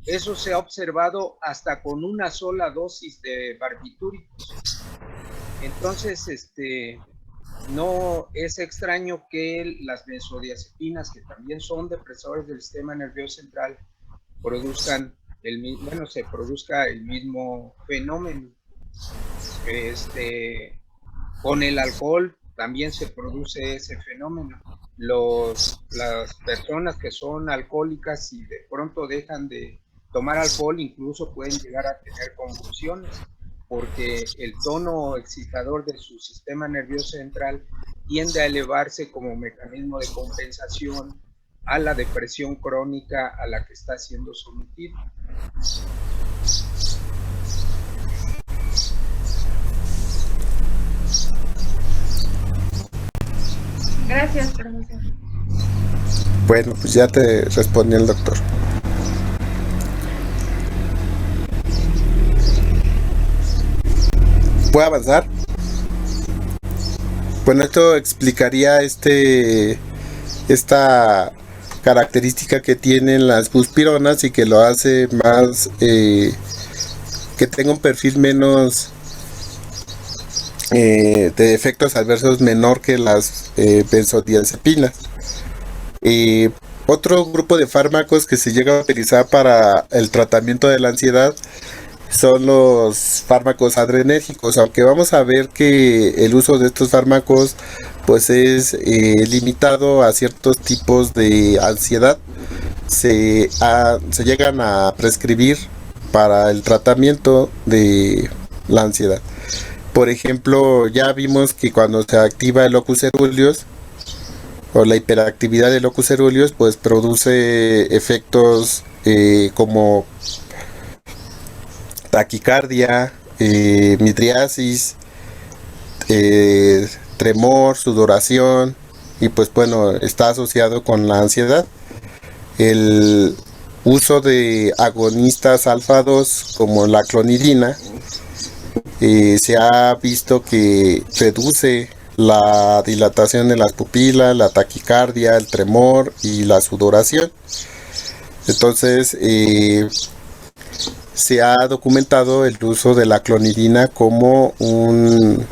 Eso se ha observado hasta con una sola dosis de barbitúricos. Entonces, no es extraño que las benzodiazepinas, que también son depresores del sistema nervioso central, se produzca el mismo fenómeno. Con el alcohol también se produce ese fenómeno. Las personas que son alcohólicas y de pronto dejan de tomar alcohol incluso pueden llegar a tener convulsiones, porque el tono excitador de su sistema nervioso central tiende a elevarse como mecanismo de compensación a la depresión crónica a la que está siendo sometido. gracias, profesor. bueno, pues ya te respondió el doctor. ¿Puedo avanzar? Bueno, esto explicaría esta característica que tienen las buspironas y que lo hace más, que tenga un perfil menos de efectos adversos menor que las benzodiazepinas. Otro grupo de fármacos que se llega a utilizar para el tratamiento de la ansiedad son los fármacos adrenérgicos, aunque vamos a ver que el uso de estos fármacos pues es limitado a ciertos tipos de ansiedad. Se llegan a prescribir para el tratamiento de la ansiedad. Por ejemplo, ya vimos que cuando se activa el locus coeruleus o la hiperactividad del locus coeruleus, pues produce efectos como taquicardia, midriasis, tremor, sudoración, y pues bueno, está asociado con la ansiedad. El uso de agonistas alfa 2 como la clonidina se ha visto que reduce la dilatación de las pupilas, la taquicardia, el tremor y la sudoración. Entonces se ha documentado el uso de la clonidina como un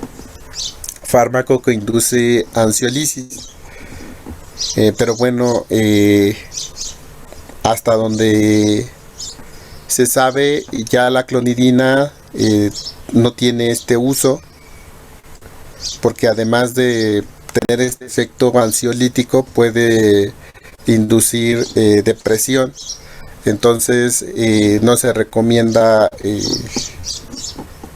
fármaco que induce ansiolisis. Pero bueno, hasta donde se sabe, ya la clonidina no tiene este uso, porque además de tener este efecto ansiolítico puede inducir depresión. Entonces no se recomienda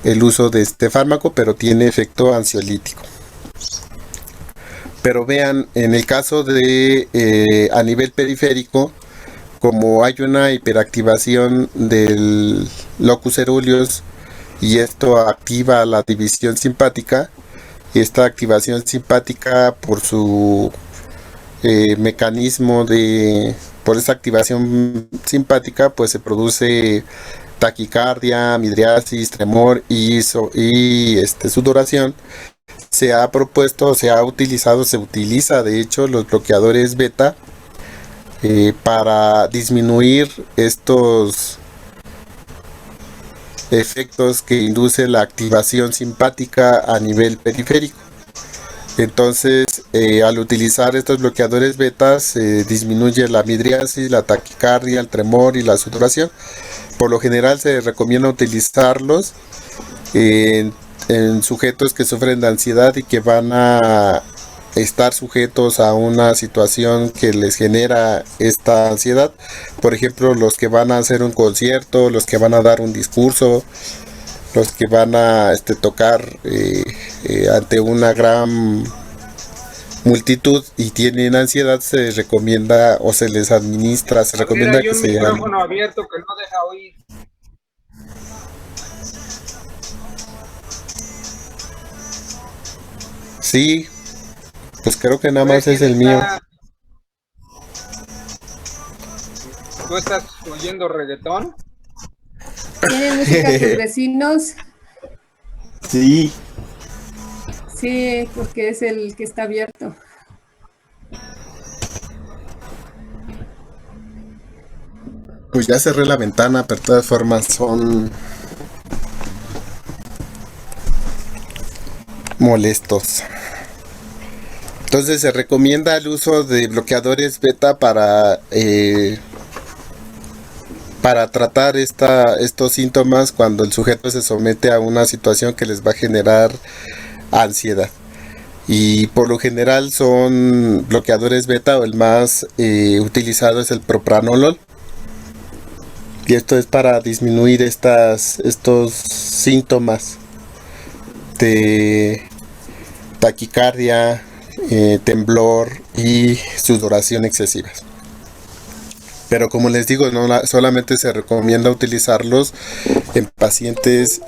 el uso de este fármaco, pero tiene efecto ansiolítico. Pero vean, en el caso de a nivel periférico, como hay una hiperactivación del locus coeruleus y esto activa la división simpática, esta activación simpática por su mecanismo por esa activación simpática, pues se produce taquicardia, midriasis, tremor y sudoración. Se ha propuesto, se utiliza de hecho los bloqueadores beta para disminuir estos efectos que induce la activación simpática a nivel periférico. Entonces al utilizar estos bloqueadores betas disminuye la midriasis, la taquicardia, el tremor y la sudoración. Por lo general se recomienda utilizarlos en sujetos que sufren de ansiedad y que van a estar sujetos a una situación que les genera esta ansiedad. Por ejemplo, los que van a hacer un concierto, los que van a dar un discurso, los que van a tocar ante una gran multitud y tienen ansiedad, se recomienda o se les administra, se recomienda Mira, hay que un se micrófono abierto que no deja oír. Sí, pues creo que nada más es el mío. ¿Tú estás oyendo reggaetón? ¿Tienen música tus vecinos? Sí. Sí, porque es el que está abierto. Pues ya cerré la ventana, pero de todas formas son molestos. Entonces se recomienda el uso de bloqueadores beta para tratar estos síntomas cuando el sujeto se somete a una situación que les va a generar ansiedad. Y por lo general son bloqueadores beta, o el más utilizado es el propranolol. Y esto es para disminuir estos síntomas de taquicardia, temblor y sudoración excesivas. Pero como les digo, no solamente se recomienda utilizarlos en pacientes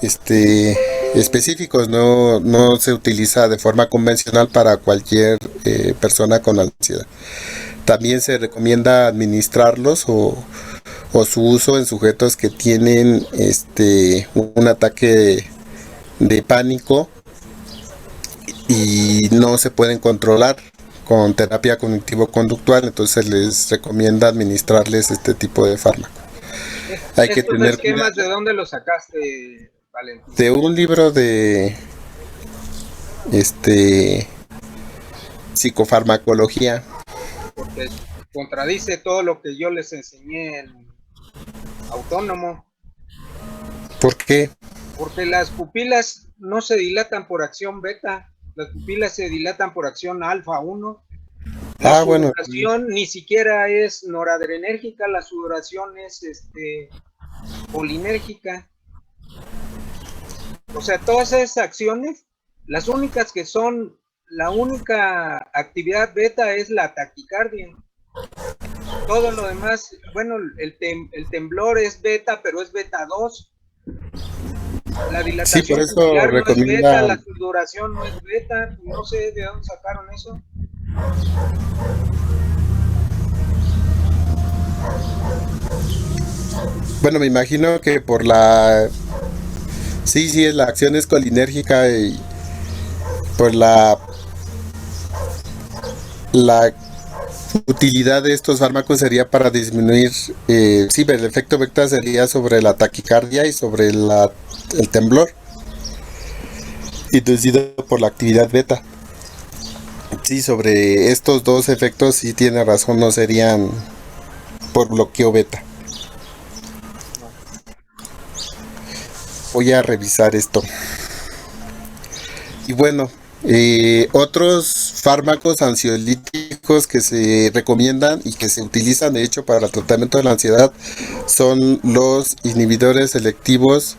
específicos, no se utiliza de forma convencional para cualquier persona con ansiedad. También se recomienda administrarlos o su uso en sujetos que tienen un ataque de pánico y no se pueden controlar con terapia cognitivo-conductual, entonces les recomienda administrarles este tipo de fármaco. Hay que ¿Estos tener esquemas cuidado. de dónde los sacaste, Valentín? De un libro de psicofarmacología. Porque contradice todo lo que yo les enseñé en autónomo. ¿Por qué? Porque las pupilas no se dilatan por acción beta, las pupilas se dilatan por acción alfa 1. La Bueno. sudoración ni siquiera es noradrenérgica, la sudoración es colinérgica. O sea, todas esas acciones, las únicas que son, la única actividad beta es la taquicardia. Todo lo demás, bueno, el temblor es beta, pero es beta 2. La dilatación por eso pupilar no es recomienda- beta, la sudoración no es beta, no sé de dónde sacaron eso. Bueno, me imagino que por la... Sí, la acción es colinérgica y por la utilidad de estos fármacos sería para disminuir, el efecto beta sería sobre la taquicardia y sobre el temblor, inducido por la actividad beta. Sí, sobre estos dos efectos sí tiene razón, no serían por bloqueo beta. Voy a revisar esto. Y bueno, otros fármacos ansiolíticos que se recomiendan y que se utilizan de hecho para el tratamiento de la ansiedad son los inhibidores selectivos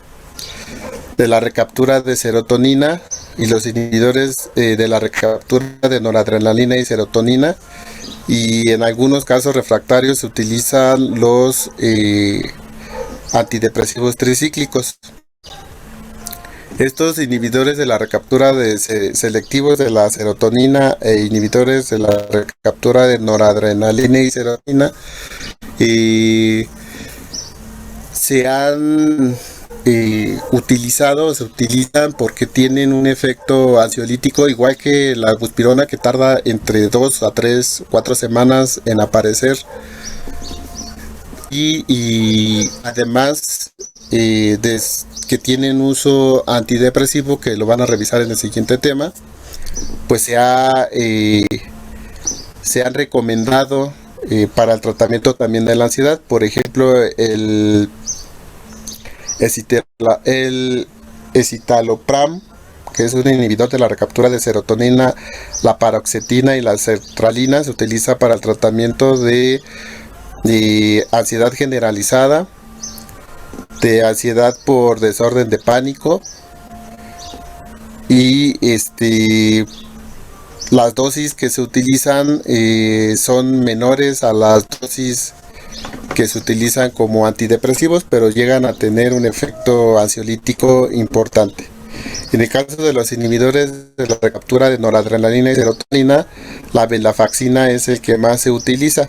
de la recaptura de serotonina y los inhibidores de la recaptura de noradrenalina y serotonina, y en algunos casos refractarios se utilizan los antidepresivos tricíclicos. Estos inhibidores de la recaptura selectivos de la serotonina e inhibidores de la recaptura de noradrenalina y serotonina se han se utilizan porque tienen un efecto ansiolítico, igual que la buspirona, que tarda entre 2 a 3, 4 semanas en aparecer, y además que tienen uso antidepresivo, que lo van a revisar en el siguiente tema, pues se han recomendado para el tratamiento también de la ansiedad. Por ejemplo, el escitalopram, que es un inhibidor de la recaptura de serotonina, la paroxetina y la sertralina, se utiliza para el tratamiento de ansiedad generalizada, de ansiedad por desorden de pánico, y las dosis que se utilizan son menores a las dosis que se utilizan como antidepresivos, pero llegan a tener un efecto ansiolítico importante. En el caso de los inhibidores de la recaptura de noradrenalina y serotonina, la venlafaxina es el que más se utiliza.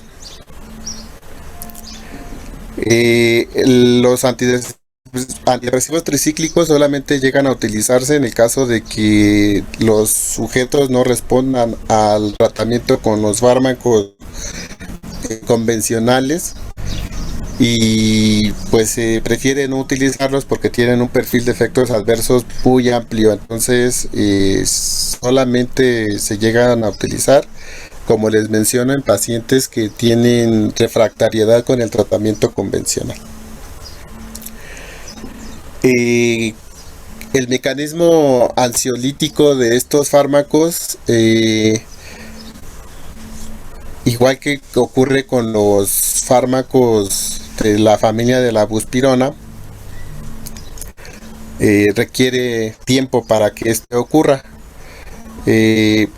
Los antidepresivos tricíclicos solamente llegan a utilizarse en el caso de que los sujetos no respondan al tratamiento con los fármacos convencionales, y pues se prefiere no utilizarlos porque tienen un perfil de efectos adversos muy amplio. Entonces solamente se llegan a utilizar, como les menciono, en pacientes que tienen refractariedad con el tratamiento convencional. El mecanismo ansiolítico de estos fármacos, igual que ocurre con los fármacos de la familia de la buspirona, requiere tiempo para que esto ocurra.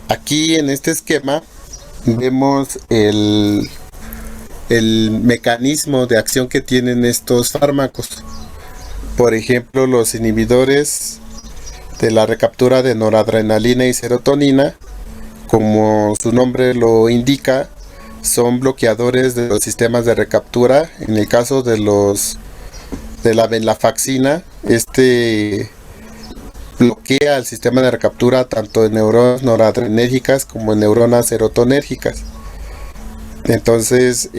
Aquí en este esquema vemos el mecanismo de acción que tienen estos fármacos. Por ejemplo, los inhibidores de la recaptura de noradrenalina y serotonina, como su nombre lo indica, son bloqueadores de los sistemas de recaptura. En el caso de la venlafaxina, bloquea el sistema de recaptura tanto en neuronas noradrenérgicas como en neuronas serotonérgicas. Entonces,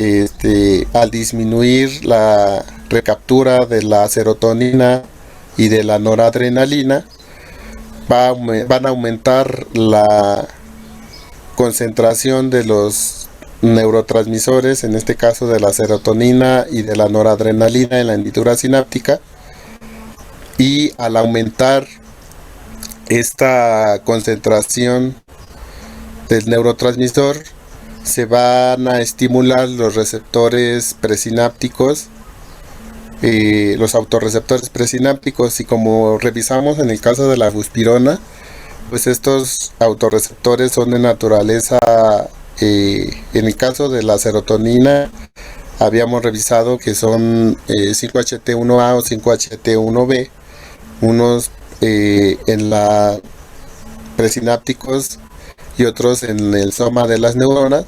al disminuir la recaptura de la serotonina y de la noradrenalina, van a aumentar la concentración de los neurotransmisores, en este caso de la serotonina y de la noradrenalina en la hendidura sináptica, y al aumentar esta concentración del neurotransmisor se van a estimular los receptores presinápticos, los autorreceptores presinápticos, y como revisamos en el caso de la buspirona, pues estos autorreceptores son de naturaleza, en el caso de la serotonina habíamos revisado que son 5-HT1A o 5-HT1B, unos en la presinápticos y otros en el soma de las neuronas,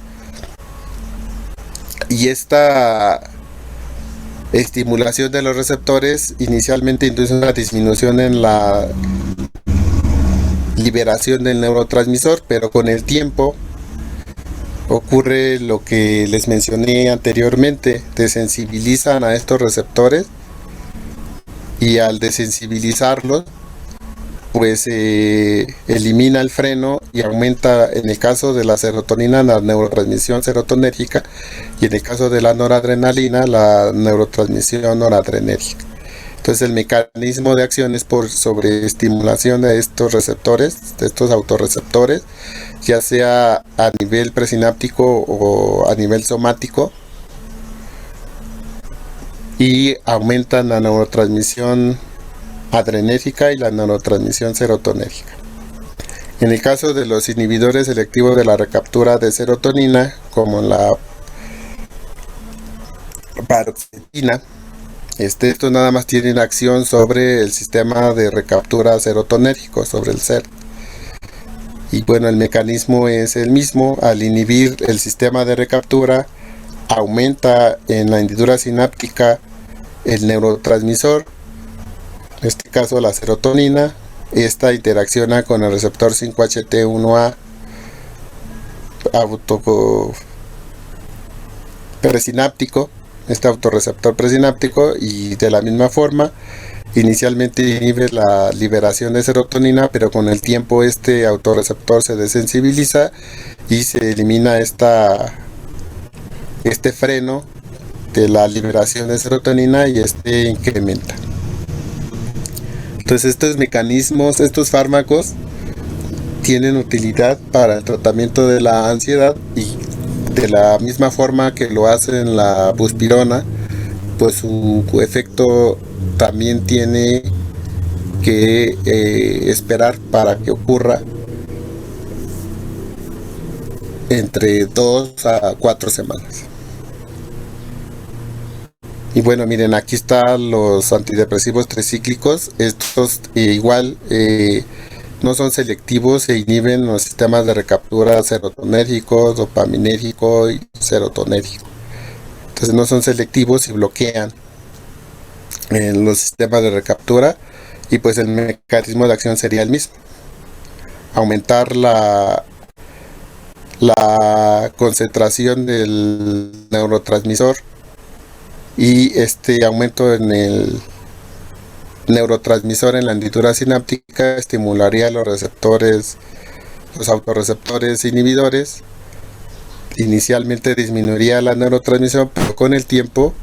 y esta estimulación de los receptores inicialmente induce una disminución en la liberación del neurotransmisor, pero con el tiempo ocurre lo que les mencioné anteriormente: desensibilizan a estos receptores, y al desensibilizarlos pues elimina el freno y aumenta, en el caso de la serotonina, la neurotransmisión serotonérgica, y en el caso de la noradrenalina, la neurotransmisión noradrenérgica. Entonces el mecanismo de acción es por sobreestimulación de estos receptores, de estos autorreceptores, ya sea a nivel presináptico o a nivel somático, y aumentan la neurotransmisión adrenérgica y la neurotransmisión serotonérgica. En el caso de los inhibidores selectivos de la recaptura de serotonina, como la paroxetina, estos nada más tienen acción sobre el sistema de recaptura serotonérgico, sobre el SERT. Y bueno, el mecanismo es el mismo. Al inhibir el sistema de recaptura, aumenta en la hendidura sináptica el neurotransmisor, en este caso la serotonina. Esta interacciona con el receptor 5-HT1A presináptico, este autorreceptor presináptico, y de la misma forma inicialmente inhibe la liberación de serotonina, pero con el tiempo este autorreceptor se desensibiliza y se elimina este freno de la liberación de serotonina y este incrementa. Entonces estos mecanismos, estos fármacos tienen utilidad para el tratamiento de la ansiedad, y de la misma forma que lo hacen la buspirona, pues su efecto también tiene que esperar para que ocurra entre 2 a 4 semanas. Y bueno, miren, aquí están los antidepresivos tricíclicos. Estos igual no son selectivos, se inhiben los sistemas de recaptura serotonérgico, dopaminérgico y serotonérgico. Entonces no son selectivos y bloquean en los sistemas de recaptura, y pues el mecanismo de acción sería el mismo: aumentar la concentración del neurotransmisor, y este aumento en el neurotransmisor en la hendidura sináptica estimularía los receptores, los autorreceptores inhibidores. Inicialmente disminuiría la neurotransmisión, pero con el tiempo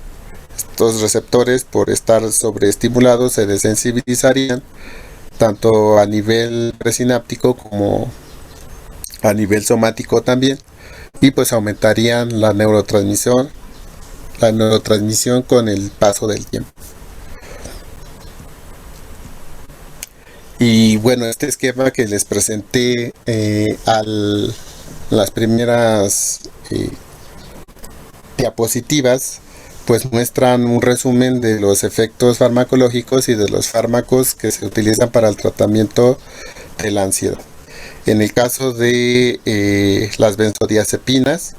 estos receptores, por estar sobreestimulados, se desensibilizarían tanto a nivel presináptico como a nivel somático también, y pues aumentarían la neurotransmisión con el paso del tiempo. Y bueno, este esquema que les presenté las primeras diapositivas, pues muestran un resumen de los efectos farmacológicos y de los fármacos que se utilizan para el tratamiento de la ansiedad. En el caso de las benzodiazepinas,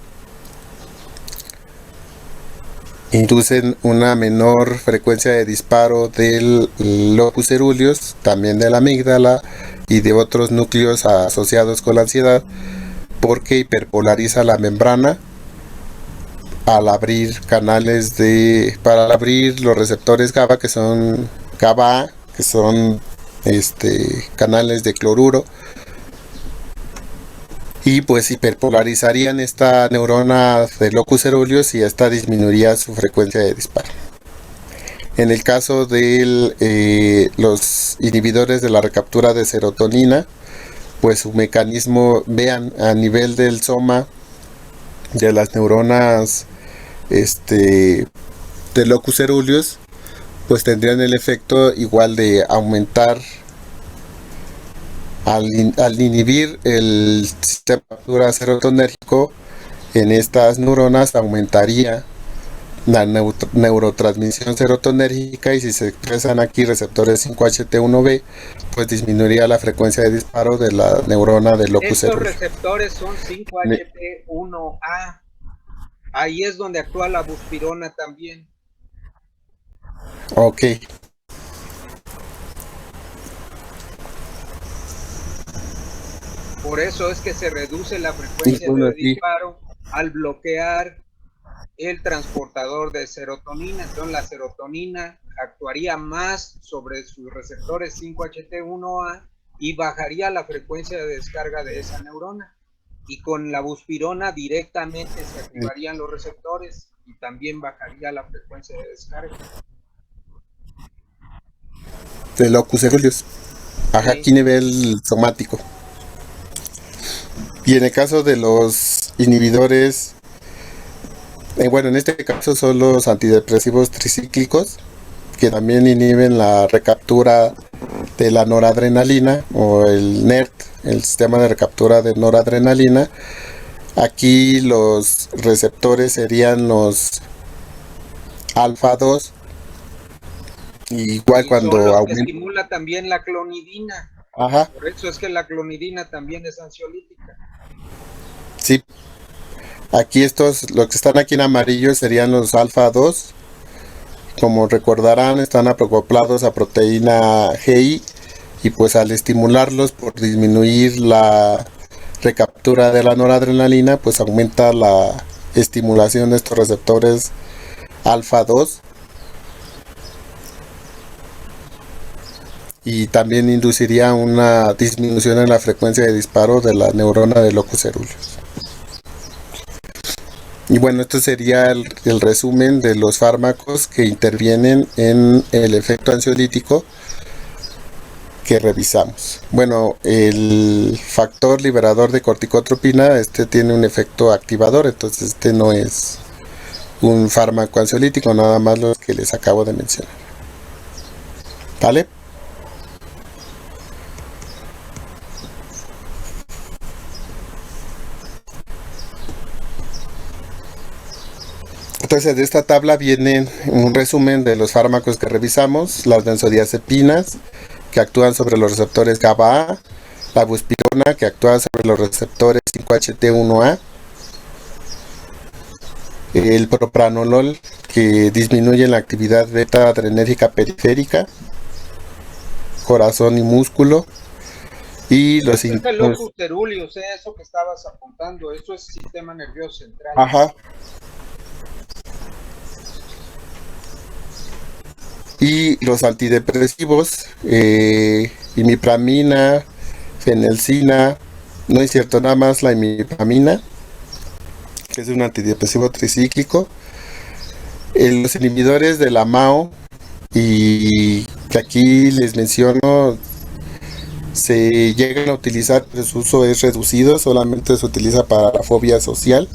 inducen una menor frecuencia de disparo del locus coeruleus, también de la amígdala y de otros núcleos asociados con la ansiedad, porque hiperpolariza la membrana al abrir para abrir los receptores GABA, que son GABA-A, que son canales de cloruro, y pues hiperpolarizarían esta neurona de locus coeruleus y esta disminuiría su frecuencia de disparo. En el caso de los inhibidores de la recaptura de serotonina, pues su mecanismo, vean, a nivel del soma de las neuronas de locus coeruleus, pues tendrían el efecto igual de aumentar. Al inhibir el sistema de captura serotonérgico en estas neuronas, aumentaría la neurotransmisión serotonérgica, y si se expresan aquí receptores 5-HT1B, pues disminuiría la frecuencia de disparo de la neurona de locus coeruleus. Estos receptores son 5-HT1A. Ahí es donde actúa la buspirona también. Ok. Por eso es que se reduce la frecuencia de disparo al bloquear el transportador de serotonina. Entonces la serotonina actuaría más sobre sus receptores 5-HT1A y bajaría la frecuencia de descarga de esa neurona. Y con la buspirona directamente se activarían los receptores y también bajaría la frecuencia de descarga. De locus coeruleus. Ajá, Sí. aquí nivel somático. Y en el caso de los inhibidores, bueno, en este caso son los antidepresivos tricíclicos, que también inhiben la recaptura de la noradrenalina, o el NERT, el sistema de recaptura de noradrenalina. Aquí los receptores serían los alfa 2, igual Y cuando son los que aumenta. estimula también la clonidina. Ajá, Por eso es que la clonidina también es ansiolítica. sí. Aquí los que están aquí en amarillo serían los alfa 2. Como recordarán, están acoplados a proteína GI, y pues al estimularlos por disminuir la recaptura de la noradrenalina, pues aumenta la estimulación de estos receptores alfa 2. y también induciría una disminución en la frecuencia de disparo de la neurona de locus coeruleus. Y bueno, esto sería el resumen de los fármacos que intervienen en el efecto ansiolítico que revisamos. Bueno, el factor liberador de corticotropina, este tiene un efecto activador, entonces este no es un fármaco ansiolítico, nada más los que les acabo de mencionar. ¿Vale? Entonces de esta tabla viene un resumen de los fármacos que revisamos: las benzodiazepinas, que actúan sobre los receptores GABA-A, la buspirona, que actúa sobre los receptores 5-HT1A, el propranolol, que disminuye la actividad beta adrenérgica periférica, corazón y músculo, y los Es el locus coeruleus, eso que estabas apuntando, eso es sistema nervioso central. Ajá. Y los antidepresivos, imipramina, fenelcina, no es cierto, nada más la imipramina, que es un antidepresivo tricíclico. Los inhibidores de la MAO, y que aquí les menciono, se llegan a utilizar, pero su uso es reducido, solamente se utiliza para la fobia social.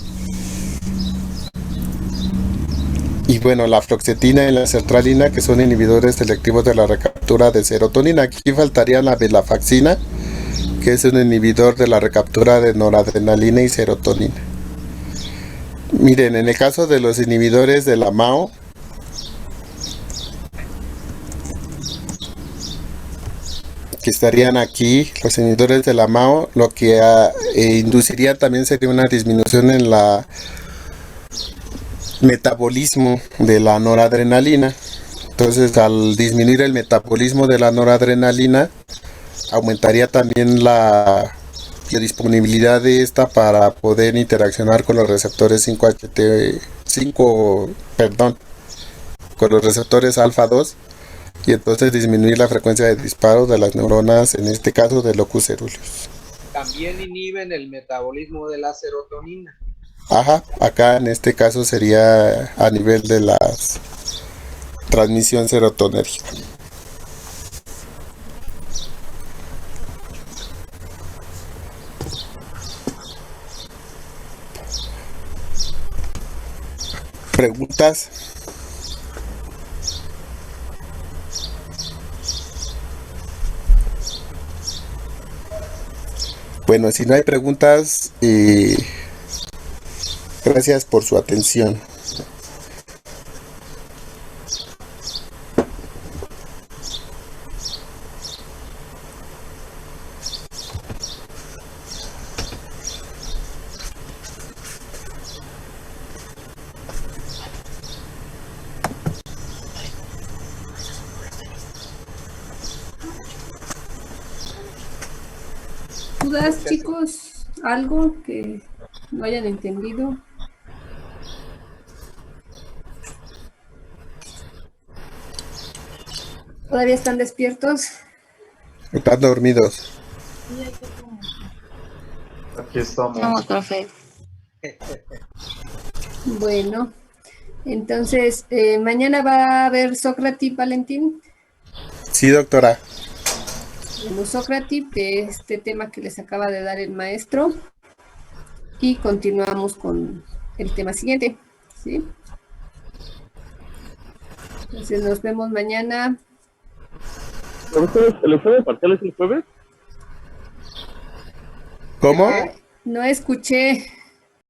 Y bueno, la fluoxetina y la sertralina, que son inhibidores selectivos de la recaptura de serotonina. Aquí faltaría la venlafaxina, que es un inhibidor de la recaptura de noradrenalina y serotonina. Miren, en el caso de los inhibidores de la MAO, que estarían aquí, los inhibidores de la MAO, lo que induciría también sería una disminución en la metabolismo de la noradrenalina. Entonces, al disminuir el metabolismo de la noradrenalina, aumentaría también la disponibilidad de esta para poder interaccionar con los receptores 5 con los receptores alfa 2, y entonces disminuir la frecuencia de disparo de las neuronas, en este caso de locus coeruleus. También inhiben el metabolismo de la serotonina. Ajá, acá en este caso sería a nivel de la transmisión serotonérgica. ¿Preguntas? Bueno, si no hay preguntas, gracias por su atención. ¿Dudas, chicos? ¿Algo que no hayan entendido? ¿Todavía están despiertos? Están dormidos. Aquí estamos. No, profe. Bueno, entonces, mañana va a haber Sócrates, Valentín. Sí, doctora. Bueno, Sócrates, de este tema que les acaba de dar el maestro. Y continuamos con el tema siguiente, ¿sí? Entonces nos vemos mañana. ¿El examen parcial es el jueves? ¿Cómo? No escuché.